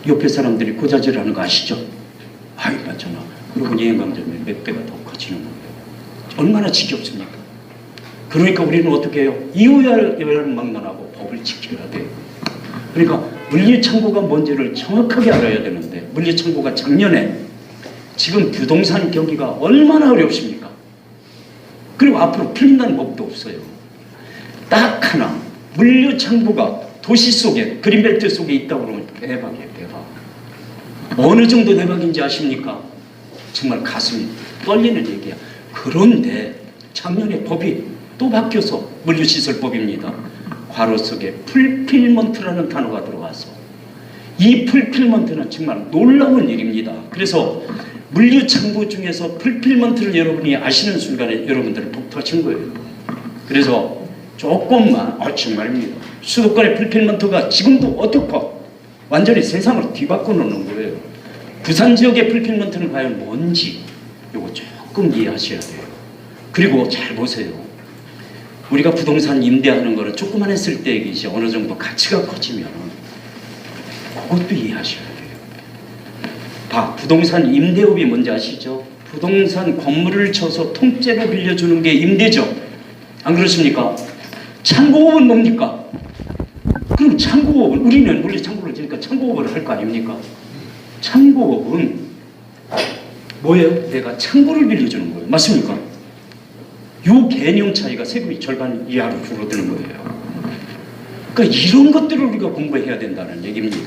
옆에 사람들이 고자질하는 거 아시죠? 아이 맞잖아. 그러고 이행강제면 몇 배가 더 커지는 거예요. 얼마나 지겹습니까? 그러니까 우리는 어떻게 해요? 이유야를 막론하고 법을 지켜야 돼요. 그러니까 물류창고가 뭔지를 정확하게 알아야 되는데 물류창고가 작년에 지금 부동산 경기가 얼마나 어렵습니까? 그리고 앞으로 풀린다는 법도 없어요. 딱 하나 물류창고가 도시 속에 그린벨트 속에 있다고 그러면 대박이에요. 대박. 어느 정도 대박인지 아십니까? 정말 가슴이 떨리는 얘기야. 그런데 작년에 법이 또 바뀌어서 물류시설법입니다. 괄호 속에 풀필먼트라는 단어가 들어와서 이 풀필먼트는 정말 놀라운 일입니다. 그래서 물류창고 중에서 풀필먼트를 여러분이 아시는 순간에 여러분들은 복터친 거예요. 그래서 조금만 정말입니다. 수도권의 풀필먼트가 지금도 어떻고 완전히 세상을 뒤바꿔 놓는 거예요. 부산 지역의 풀필먼트는 과연 뭔지 요거 조금 이해하셔야 돼요. 그리고 잘 보세요. 우리가 부동산 임대하는 거는 조그만 했을 때 얘기지 어느 정도 가치가 커지면 그것도 이해하셔야 돼요. 부동산 임대업이 뭔지 아시죠? 부동산 건물을 쳐서 통째로 빌려주는 게 임대죠. 안 그렇습니까? 창고업은 뭡니까? 그럼 창고업은 우리는 원래 창고를 지니까 창고업을 할 거 아닙니까? 창고업은 뭐예요? 내가 창고를 빌려주는 거예요. 맞습니까? 요 개념 차이가 세금이 절반 이하로 줄어드는 거예요. 그러니까 이런 것들을 우리가 공부해야 된다는 얘기입니다.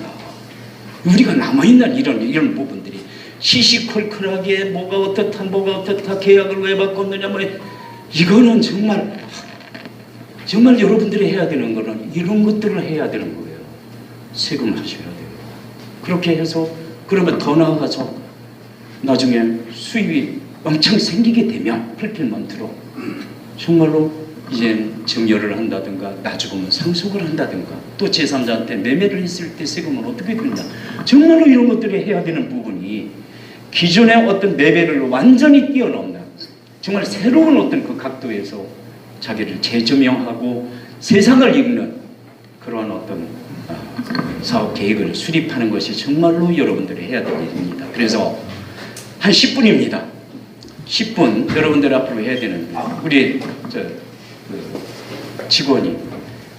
우리가 남아있는 이런 부분들이 시시콜콜하게 뭐가 어떻다 계약을 왜 바꿨느냐 뭐 이거는 정말 여러분들이 해야 되는 거는 이런 것들을 해야 되는 거예요. 세금을 하셔야 돼요. 그렇게 해서 그러면 더 나아가서 나중에 수입이 엄청 생기게 되면 풀필먼트로 정말로 이제 증여를 한다든가 나중에 상속을 한다든가 또 제3자한테 매매를 했을 때 세금은 어떻게 되냐. 정말로 이런 것들이 해야 되는 부분이 기존의 어떤 레벨을 완전히 뛰어넘는 정말 새로운 어떤 그 각도에서 자기를 재조명하고 세상을 읽는 그러한 어떤 사업 계획을 수립하는 것이 정말로 여러분들이 해야 될 일입니다. 그래서 한 10분입니다. 10분 여러분들 앞으로 해야 되는 우리 직원이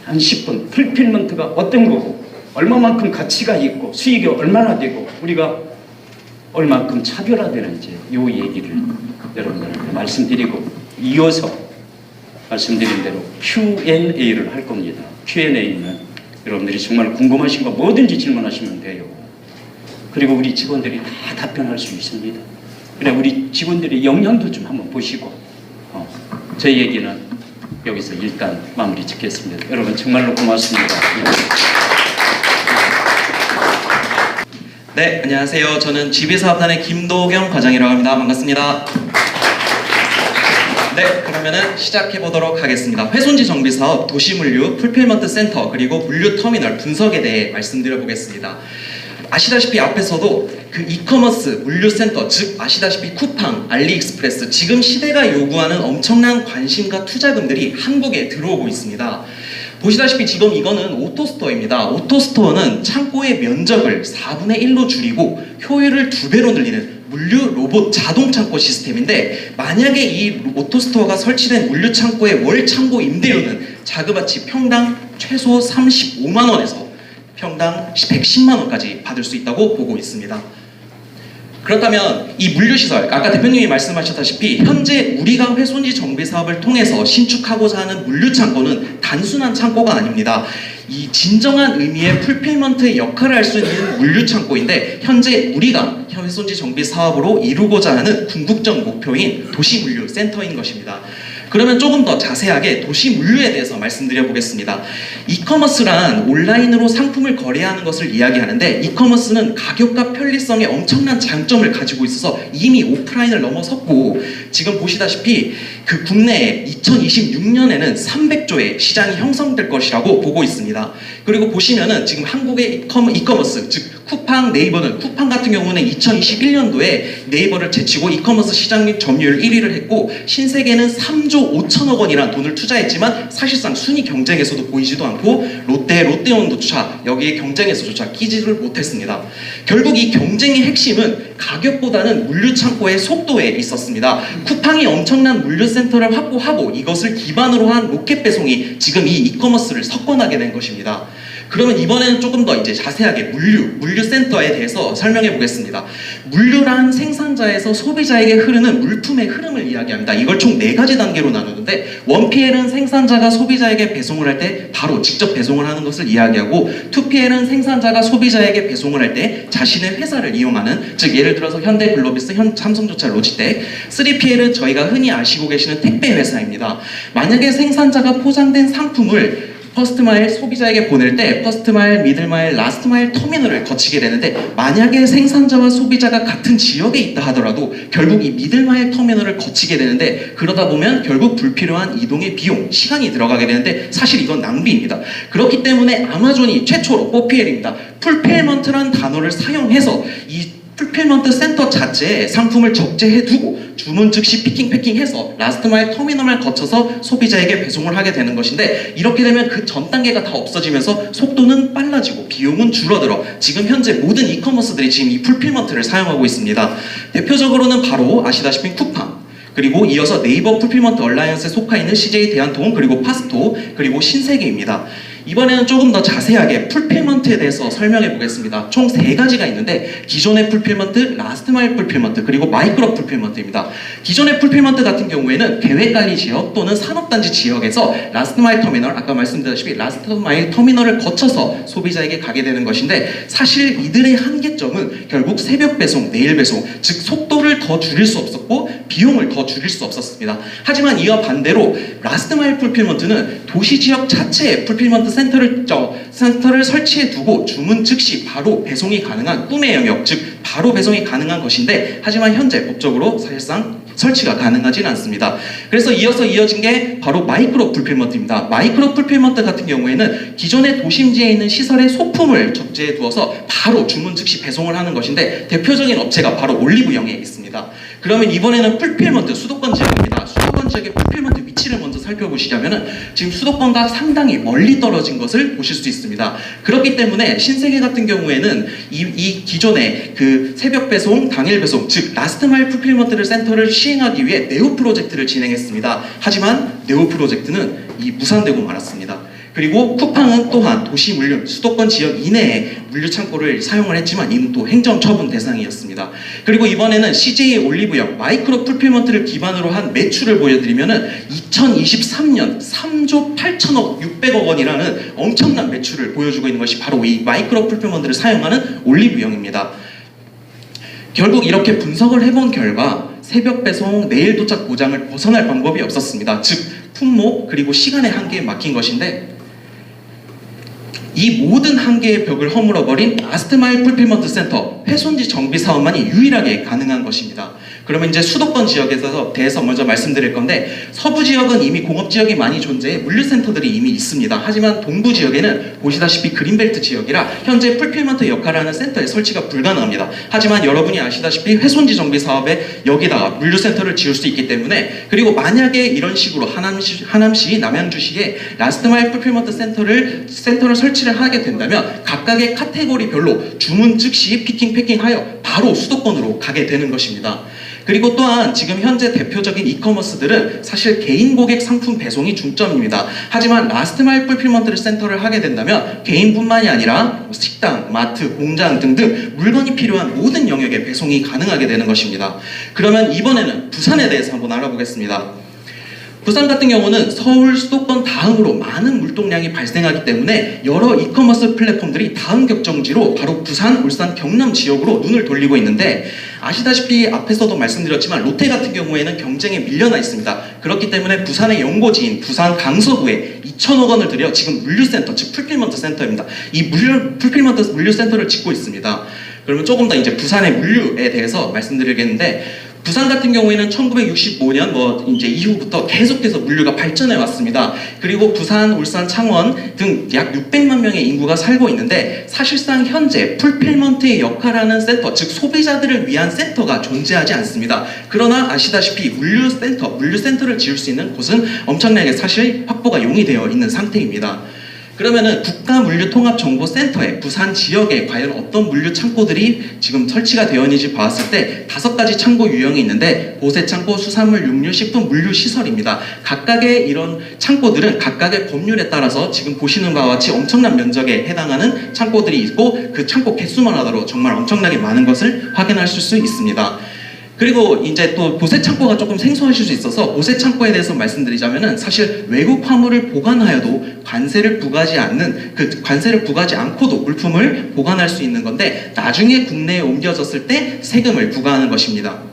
한 10분 풀필먼트가 어떤 거고 얼마만큼 가치가 있고 수익이 얼마나 되고 우리가 얼마만큼 차별화되는지 이 얘기를 여러분들한테 말씀드리고 이어서 말씀드린 대로 Q&A를 할 겁니다. Q&A는 여러분들이 정말 궁금하신 거 뭐든지 질문하시면 돼요. 그리고 우리 직원들이 다 답변할 수 있습니다. 그래 우리 직원들의 역량도 좀 한번 보시고 저희 얘기는 여기서 일단 마무리 짓겠습니다. 여러분 정말로 고맙습니다. 네, 안녕하세요. 저는 지배사업단의 김도경 과장이라고 합니다. 반갑습니다. 네, 그러면은 시작해 보도록 하겠습니다. 회손지 정비 사업, 도시물류, 풀필먼트 센터, 그리고 물류 터미널 분석에 대해 말씀드려 보겠습니다. 아시다시피 앞에서도 그 이커머스 물류센터, 즉 아시다시피 쿠팡, 알리익스프레스, 지금 시대가 요구하는 엄청난 관심과 투자금들이 한국에 들어오고 있습니다. 보시다시피 지금 이거는 오토스토어입니다. 오토스토어는 창고의 면적을 4분의 1로 줄이고 효율을 2배로 늘리는 물류 로봇 자동 창고 시스템인데, 만약에 이 오토스토어가 설치된 물류 창고의 월 창고 임대료는 자그마치 평당 최소 35만 원에서 평당 110만 원까지 받을 수 있다고 보고 있습니다. 그렇다면 이 물류시설, 아까 대표님이 말씀하셨다시피 현재 우리가 회손지 정비 사업을 통해서 신축하고자 하는 물류창고는 단순한 창고가 아닙니다. 이 진정한 의미의 풀필먼트의 역할을 할 수 있는 물류창고인데, 현재 우리가 회손지 정비 사업으로 이루고자 하는 궁극적 목표인 도시물류센터인 것입니다. 그러면 조금 더 자세하게 도시물류에 대해서 말씀드려 보겠습니다. 이커머스란 온라인으로 상품을 거래하는 것을 이야기하는데, 이커머스는 가격과 편리성에 엄청난 장점을 가지고 있어서 이미 오프라인을 넘어섰고, 지금 보시다시피 그 국내에 2026년에는 300조의 시장이 형성될 것이라고 보고 있습니다. 그리고 보시면은 지금 한국의 이커머스, 즉 쿠팡, 네이버는, 쿠팡 같은 경우는 2021년도에 네이버를 제치고 이커머스 시장 및 점유율 1위를 했고, 신세계는 3조 5천억 원이라는 돈을 투자했지만 사실상 순위 경쟁에서도 보이지도 않고, 롯데온도조차 여기에 경쟁에서조차 끼지를 못했습니다. 결국 이 경쟁의 핵심은 가격보다는 물류창고의 속도에 있었습니다. 쿠팡이 엄청난 물류센터를 확보하고 이것을 기반으로 한 로켓 배송이 지금 이 이커머스를 석권하게 된 것입니다. 그러면 이번에는 조금 더 이제 자세하게 물류센터에 대해서 설명해 보겠습니다. 물류란 생산자에서 소비자에게 흐르는 물품의 흐름을 이야기합니다. 이걸 총 4가지 단계로 나누는데, 1PL은 생산자가 소비자에게 배송을 할 때 바로 직접 배송을 하는 것을 이야기하고, 2PL은 생산자가 소비자에게 배송을 할 때 자신의 회사를 이용하는, 즉 예를 들어서 현대 글로비스, 삼성전자, 로지텍, 3PL은 저희가 흔히 아시고 계시는 택배 회사입니다. 만약에 생산자가 포장된 상품을 퍼스트마일 소비자에게 보낼 때 퍼스트마일, 미들마일, 라스트마일 터미널을 거치게 되는데, 만약에 생산자와 소비자가 같은 지역에 있다 하더라도 결국 이 미들마일 터미널을 거치게 되는데, 그러다 보면 결국 불필요한 이동의 비용, 시간이 들어가게 되는데 사실 이건 낭비입니다. 그렇기 때문에 아마존이 최초로 4PL입니다. 풀필먼트라는 단어를 사용해서 이 풀필먼트 센터 자체에 상품을 적재해두고 주문 즉시 피킹 패킹해서 라스트마일 터미널을 거쳐서 소비자에게 배송을 하게 되는 것인데, 이렇게 되면 그 전 단계가 다 없어지면서 속도는 빨라지고 비용은 줄어들어 지금 현재 모든 이커머스들이 지금 이 풀필먼트를 사용하고 있습니다. 대표적으로는 바로 아시다시피 쿠팡, 그리고 이어서 네이버 풀필먼트 얼라이언스에 속하 있는 CJ 대한통운, 그리고 파스토, 그리고 신세계입니다. 이번에는 조금 더 자세하게 풀필먼트에 대해서 설명해 보겠습니다. 총 3가지가 있는데, 기존의 풀필먼트, 라스트마일 풀필먼트, 그리고 마이크로 풀필먼트입니다. 기존의 풀필먼트 같은 경우에는 계획관리 지역 또는 산업단지 지역에서 라스트마일 터미널, 아까 말씀드렸다시피 라스트마일 터미널을 거쳐서 소비자에게 가게 되는 것인데, 사실 이들의 한계점은 결국 새벽 배송, 내일 배송, 즉 속도를 더 줄일 수 없었고 비용을 더 줄일 수 없었습니다. 하지만 이와 반대로 라스트마일 풀필먼트는 도시 지역 자체에 풀필먼트 센터를 설치해 두고 주문 즉시 바로 배송이 가능한 꿈의 영역, 즉 바로 배송이 가능한 것인데, 하지만 현재 법적으로 사실상 설치가 가능하지는 않습니다. 그래서 이어서 이어진 게 바로 마이크로 풀필먼트입니다. 마이크로 풀필먼트 같은 경우에는 기존의 도심지에 있는 시설에 소품을 적재해 두어서 바로 주문 즉시 배송을 하는 것인데, 대표적인 업체가 바로 올리브영에 있습니다. 그러면 이번에는 풀필먼트 수도권 지역입니다. 수도권 지역의 풀필먼트 위치를 먼저 살펴보시자면은 지금 수도권과 상당히 멀리 떨어진 것을 보실 수 있습니다. 그렇기 때문에 신세계 같은 경우에는 이 기존의 그 새벽 배송, 당일 배송, 즉 라스트 마일 풀필먼트를 센터를 시행하기 위해 네오 프로젝트를 진행했습니다. 하지만 네오 프로젝트는 무산되고 말았습니다. 그리고 쿠팡은 또한 도시 물류, 수도권 지역 이내에 물류 창고를 사용을 했지만 이는 또 행정 처분 대상이었습니다. 그리고 이번에는 CJ 올리브영 마이크로 풀필먼트를 기반으로 한 매출을 보여드리면은 2023년 3조 8천억 600억 원이라는 엄청난 매출을 보여주고 있는 것이 바로 이 마이크로 풀필먼트를 사용하는 올리브영입니다. 결국 이렇게 분석을 해본 결과 새벽 배송, 내일 도착 보장을 벗어날 방법이 없었습니다. 즉 품목 그리고 시간의 한계에 막힌 것인데, 이 모든 한계의 벽을 허물어버린 라스트마일 풀필먼트 센터 훼손지 정비 사업만이 유일하게 가능한 것입니다. 그러면 이제 수도권 지역에 대해서 먼저 말씀드릴 건데, 서부 지역은 이미 공업 지역이 많이 존재해 물류센터들이 이미 있습니다. 하지만 동부 지역에는 보시다시피 그린벨트 지역이라 현재 풀필먼트 역할을 하는 센터의 설치가 불가능합니다. 하지만 여러분이 아시다시피 훼손지 정비 사업에 여기다가 물류센터를 지을 수 있기 때문에, 그리고 만약에 이런 식으로 하남시, 남양주시에 라스트마일 풀필먼트 센터를 설치를 하게 된다면 각각의 카테고리별로 주문 즉시 피킹 패킹하여 바로 수도권으로 가게 되는 것입니다. 그리고 또한 지금 현재 대표적인 이커머스들은 사실 개인 고객 상품 배송이 중점입니다. 하지만 라스트마일 풀필먼트 센터를 하게 된다면 개인뿐만이 아니라 식당, 마트, 공장 등등 물건이 필요한 모든 영역에 배송이 가능하게 되는 것입니다. 그러면 이번에는 부산에 대해서 한번 알아보겠습니다. 부산 같은 경우는 서울 수도권 다음으로 많은 물동량이 발생하기 때문에 여러 이커머스 플랫폼들이 다음 격정지로 바로 부산, 울산, 경남 지역으로 눈을 돌리고 있는데, 아시다시피 앞에서도 말씀드렸지만 롯데 같은 경우에는 경쟁에 밀려나 있습니다. 그렇기 때문에 부산의 연고지인 부산 강서구에 2천억 원을 들여 지금 물류센터, 즉 풀필먼트 센터입니다. 이 풀필먼트 물류센터를 짓고 있습니다. 그러면 조금 더 이제 부산의 물류에 대해서 말씀드리겠는데, 부산 같은 경우에는 1965년 이제 이후부터 계속해서 물류가 발전해 왔습니다. 그리고 부산, 울산, 창원 등 약 600만 명의 인구가 살고 있는데, 사실상 현재 풀필먼트의 역할하는 센터, 즉 소비자들을 위한 센터가 존재하지 않습니다. 그러나 아시다시피 물류센터를 지을 수 있는 곳은 엄청나게 사실 확보가 용이되어 있는 상태입니다. 그러면은 국가물류통합정보센터에 부산 지역에 과연 어떤 물류 창고들이 지금 설치가 되어 있는지 봤을 때 5가지 창고 유형이 있는데, 보세창고, 수산물, 육류, 식품, 물류시설입니다. 각각의 이런 창고들은 각각의 법률에 따라서 지금 보시는 바와 같이 엄청난 면적에 해당하는 창고들이 있고, 그 창고 개수만 하더라도 정말 엄청나게 많은 것을 확인하실 수 있습니다. 그리고 이제 또 보세창고가 조금 생소하실 수 있어서 보세창고에 대해서 말씀드리자면은, 사실 외국 화물을 보관하여도 관세를 부과하지 않고도 물품을 보관할 수 있는 건데, 나중에 국내에 옮겨졌을 때 세금을 부과하는 것입니다.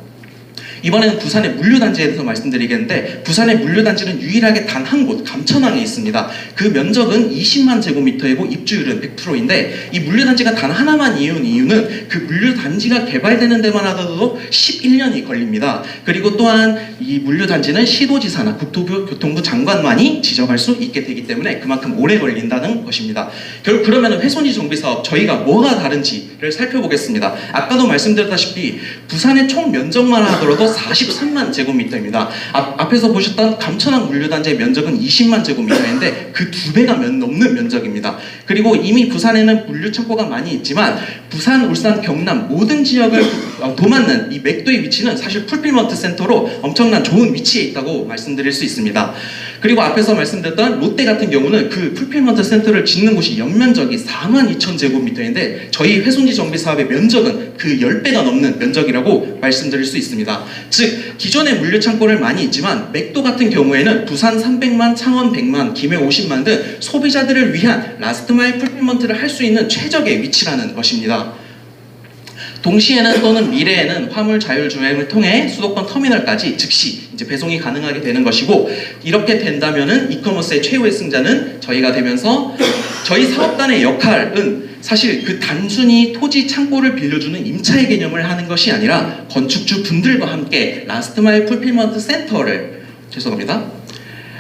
이번에는 부산의 물류단지에 대해서 말씀드리겠는데 부산의 물류단지는 유일하게 단 한 곳 감천항에 있습니다. 그 면적은 20만 제곱미터이고 입주율은 100%인데 이 물류단지가 단 하나만 이은 이유는 그 물류단지가 개발되는 데만 하더라도 11년이 걸립니다. 그리고 또한 이 물류단지는 시도지사나 국토교통부 장관만이 지정할 수 있게 되기 때문에 그만큼 오래 걸린다는 것입니다. 결국 그러면 회손지 정비 사업 저희가 뭐가 다른지를 살펴보겠습니다. 아까도 말씀드렸다시피 부산의 총 면적만 하더라도 43만 제곱미터입니다. 앞에서 보셨던 감천항 물류단지의 면적은 20만 제곱미터인데 그 2배가 넘는 면적입니다. 그리고 이미 부산에는 물류창고가 많이 있지만 부산, 울산, 경남 모든 지역을 도맡는 이 맥도의 위치는 사실 풀필먼트 센터로 엄청난 좋은 위치에 있다고 말씀드릴 수 있습니다. 그리고 앞에서 말씀드렸던 롯데 같은 경우는 그 풀필먼트 센터를 짓는 곳이 연면적이 4만 2천 제곱미터인데 저희 회손지 정비 사업의 면적은 그 10배가 넘는 면적이라고 말씀드릴 수 있습니다. 즉 기존의 물류 창고를 많이 있지만 맥도 같은 경우에는 부산 300만, 창원 100만, 김해 50만 등 소비자들을 위한 라스트마일 풀필먼트를 할 수 있는 최적의 위치라는 것입니다. 동시에는 또는 미래에는 화물 자율주행을 통해 수도권 터미널까지 즉시 이제 배송이 가능하게 되는 것이고 이렇게 된다면은 이커머스의 최후의 승자는 저희가 되면서 저희 사업단의 역할은 사실 그 단순히 토지 창고를 빌려주는 임차의 개념을 하는 것이 아니라 건축주 분들과 함께 라스트마일 풀필먼트 센터를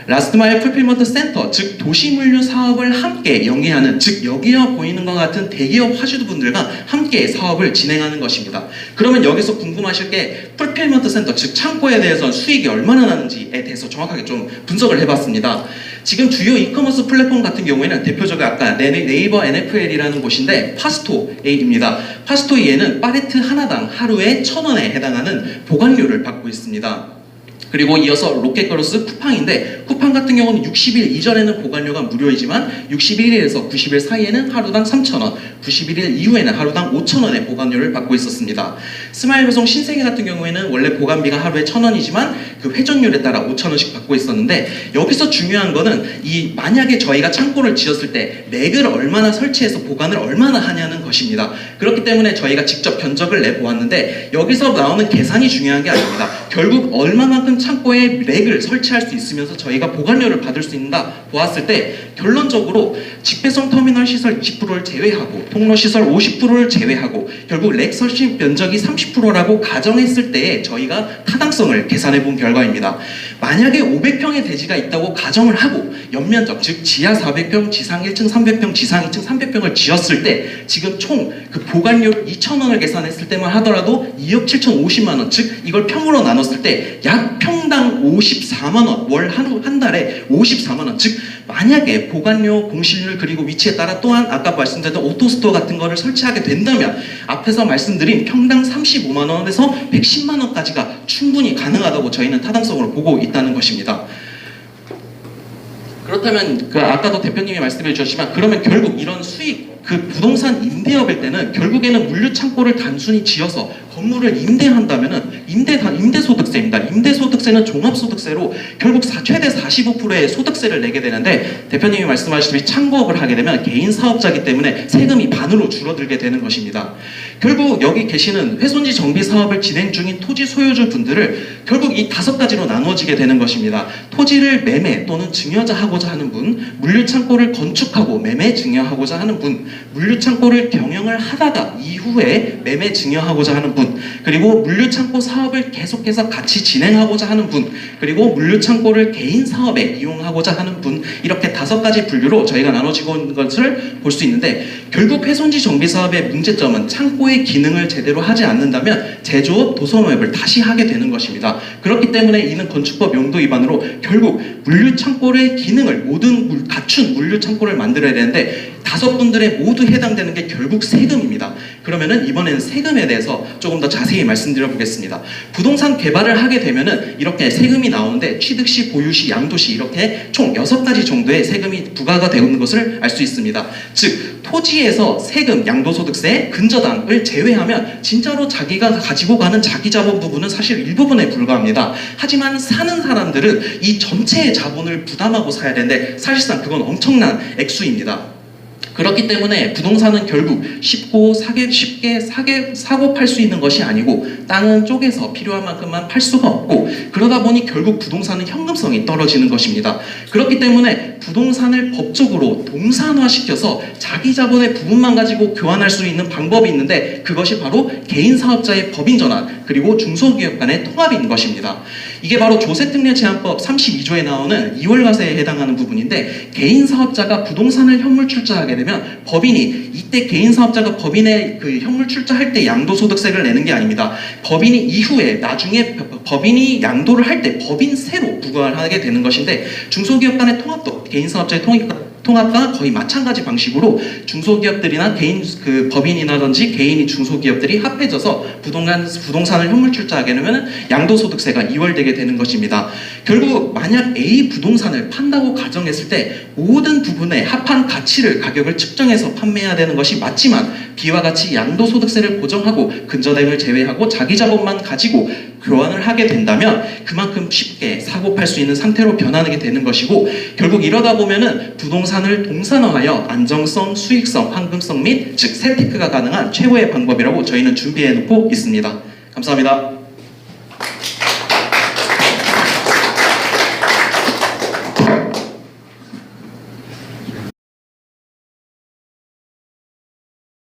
라스트마일 풀필먼트 센터, 즉 도시물류 사업을 함께 영위하는, 즉 여기와 보이는 것 같은 대기업 화주분들과 함께 사업을 진행하는 것입니다. 그러면 여기서 궁금하실 게 풀필먼트 센터, 즉 창고에 대해서 수익이 얼마나 나는지에 대해서 정확하게 좀 분석을 해봤습니다. 지금 주요 이커머스 플랫폼 같은 경우에는 대표적으로 아까 네이버 NFL이라는 곳인데 파스토에입니다. 파스토에는 팔레트 하나당 하루에 1,000원에 해당하는 보관료를 받고 있습니다. 그리고 이어서 로켓크로스 쿠팡인데 쿠팡 같은 경우는 60일 이전에는 보관료가 무료이지만 61일에서 90일 사이에는 하루당 3,000원, 91일 이후에는 하루당 5,000원의 보관료를 받고 있었습니다. 스마일 배송 신세계 같은 경우에는 원래 보관비가 하루에 1,000원이지만 그 회전율에 따라 5,000원씩 받고 있었는데 여기서 중요한 거는 이 만약에 저희가 창고를 지었을 때 렉을 얼마나 설치해서 보관을 얼마나 하냐는 것입니다. 그렇기 때문에 저희가 직접 견적을 내보았는데 여기서 나오는 계산이 중요한 게 아닙니다. 결국 얼마만큼 창고에 렉을 설치할 수 있으면서 저희가 보관료를 받을 수 있는가 보았을 때 결론적으로 직배송 터미널 시설 20%를 제외하고 통로 시설 50%를 제외하고 결국 렉 설치 면적이 30%라고 가정했을 때에 저희가 타당성을 계산해 본 결과입니다. 만약에 500평의 대지가 있다고 가정을 하고 연면적, 즉 지하 400평, 지상 1층 300평, 지상 2층 300평을 지었을 때 지금 총 그 보관료 2,000원을 계산했을 때만 하더라도 2억 7,050만 원, 즉 이걸 평으로 나눴을 때 약 평당 54만 원, 월 한 달에 54만 원, 즉 만약에 보관료, 공실률 그리고 위치에 따라 또한 아까 말씀드렸던 오토스토어 같은 거를 설치하게 된다면 앞에서 말씀드린 평당 35만 원에서 110만 원까지가 충분히 가능하다고 저희는 타당성으로 보고 있다는 것입니다. 그렇다면 아까도 대표님이 말씀해 주셨지만 그러면 결국 이런 수익, 그 부동산 임대업일 때는 결국에는 물류 창고를 단순히 지어서 건물을 임대한다면은 임대소득세입니다. 임대소득세는 종합소득세로 결국 최대 45%의 소득세를 내게 되는데 대표님이 말씀하시듯이 창고업을 하게 되면 개인 사업자이기 때문에 세금이 반으로 줄어들게 되는 것입니다. 결국 여기 계시는 회손지 정비 사업을 진행 중인 토지 소유주 분들을 결국 이 5가지로 나누어지게 되는 것입니다. 토지를 매매 또는 증여자하고자 하는 분, 물류 창고를 건축하고 매매 증여하고자 하는 분, 물류 창고를 경영을 하다가 이후에 매매 증여하고자 하는 분, 그리고 물류 창고 사업을 계속해서 같이 진행하고자 하는 분, 그리고 물류 창고를 개인 사업에 이용하고자 하는 분, 이렇게 5가지 분류로 저희가 나눠지고 있는 것을 볼 수 있는데 결국 회손지 정비 사업의 문제점은 창고의 기능을 제대로 하지 않는다면 제조업, 도소매업을 다시 하게 되는 것입니다. 그렇기 때문에 이는 건축법 용도 위반으로 결국 물류 창고의 기능을 모든 갖춘 물류 창고를 만들어야 되는데 5분들에 모두 해당되는 게 결국 세금입니다. 그러면은 이번에는 세금에 대해서 조금 더 자세히 말씀드려 보겠습니다. 부동산 개발을 하게 되면은 이렇게 세금이 나오는데 취득시, 보유시, 양도시 이렇게 총 6가지 정도의 세금이 부과가 되는 것을 알 수 있습니다. 즉 토지에서 세금, 양도소득세, 근저당을 제외하면 진짜로 자기가 가지고 가는 자기 자본 부분은 사실 일부분에 불과합니다. 하지만 사는 사람들은 이 전체의 자본을 부담하고 사야 되는데 사실상 그건 엄청난 액수입니다. 그렇기 때문에 부동산은 결국 쉽게 사고 팔 수 있는 것이 아니고 땅은 쪼개서 필요한 만큼만 팔 수가 없고, 그러다 보니 결국 부동산은 현금성이 떨어지는 것입니다. 그렇기 때문에 부동산을 법적으로 동산화시켜서 자기 자본의 부분만 가지고 교환할 수 있는 방법이 있는데, 그것이 바로 개인 사업자의 법인 전환 그리고 중소기업 간의 통합인 것입니다. 이게 바로 조세특례 제한법 32조에 나오는 2월 과세에 해당하는 부분인데, 개인 사업자가 부동산을 현물 출자하게 되면 법인이 이때 개인 사업자가 법인의 그 현물 출자할 때 양도소득세를 내는 게 아닙니다. 법인이 이후에 나중에 법인이 양도를 할 때 법인세로 부과를 하게 되는 것인데, 중소기업 간의 통합도 개인 사업자의 통합과 거의 마찬가지 방식으로 중소기업들이나 개인 그 법인이라든지 개인이 중소기업들이 합해져서 부동산을 현물 출자하게 되면 양도소득세가 이월되게 되는 것입니다. 결국 만약 A 부동산을 판다고 가정했을 때 모든 부분의 합한 가치를 가격을 측정해서 판매해야 되는 것이 맞지만, B와 같이 양도소득세를 보정하고 근저당을 제외하고 자기 자본만 가지고 교환을 하게 된다면 그만큼 쉽게 사고 팔 수 있는 상태로 변하게 되는 것이고, 결국 이러다 보면은 부동산을 동산화하여 안정성, 수익성, 황금성 및 즉 세테크가 가능한 최고의 방법이라고 저희는 준비해 놓고 있습니다. 감사합니다.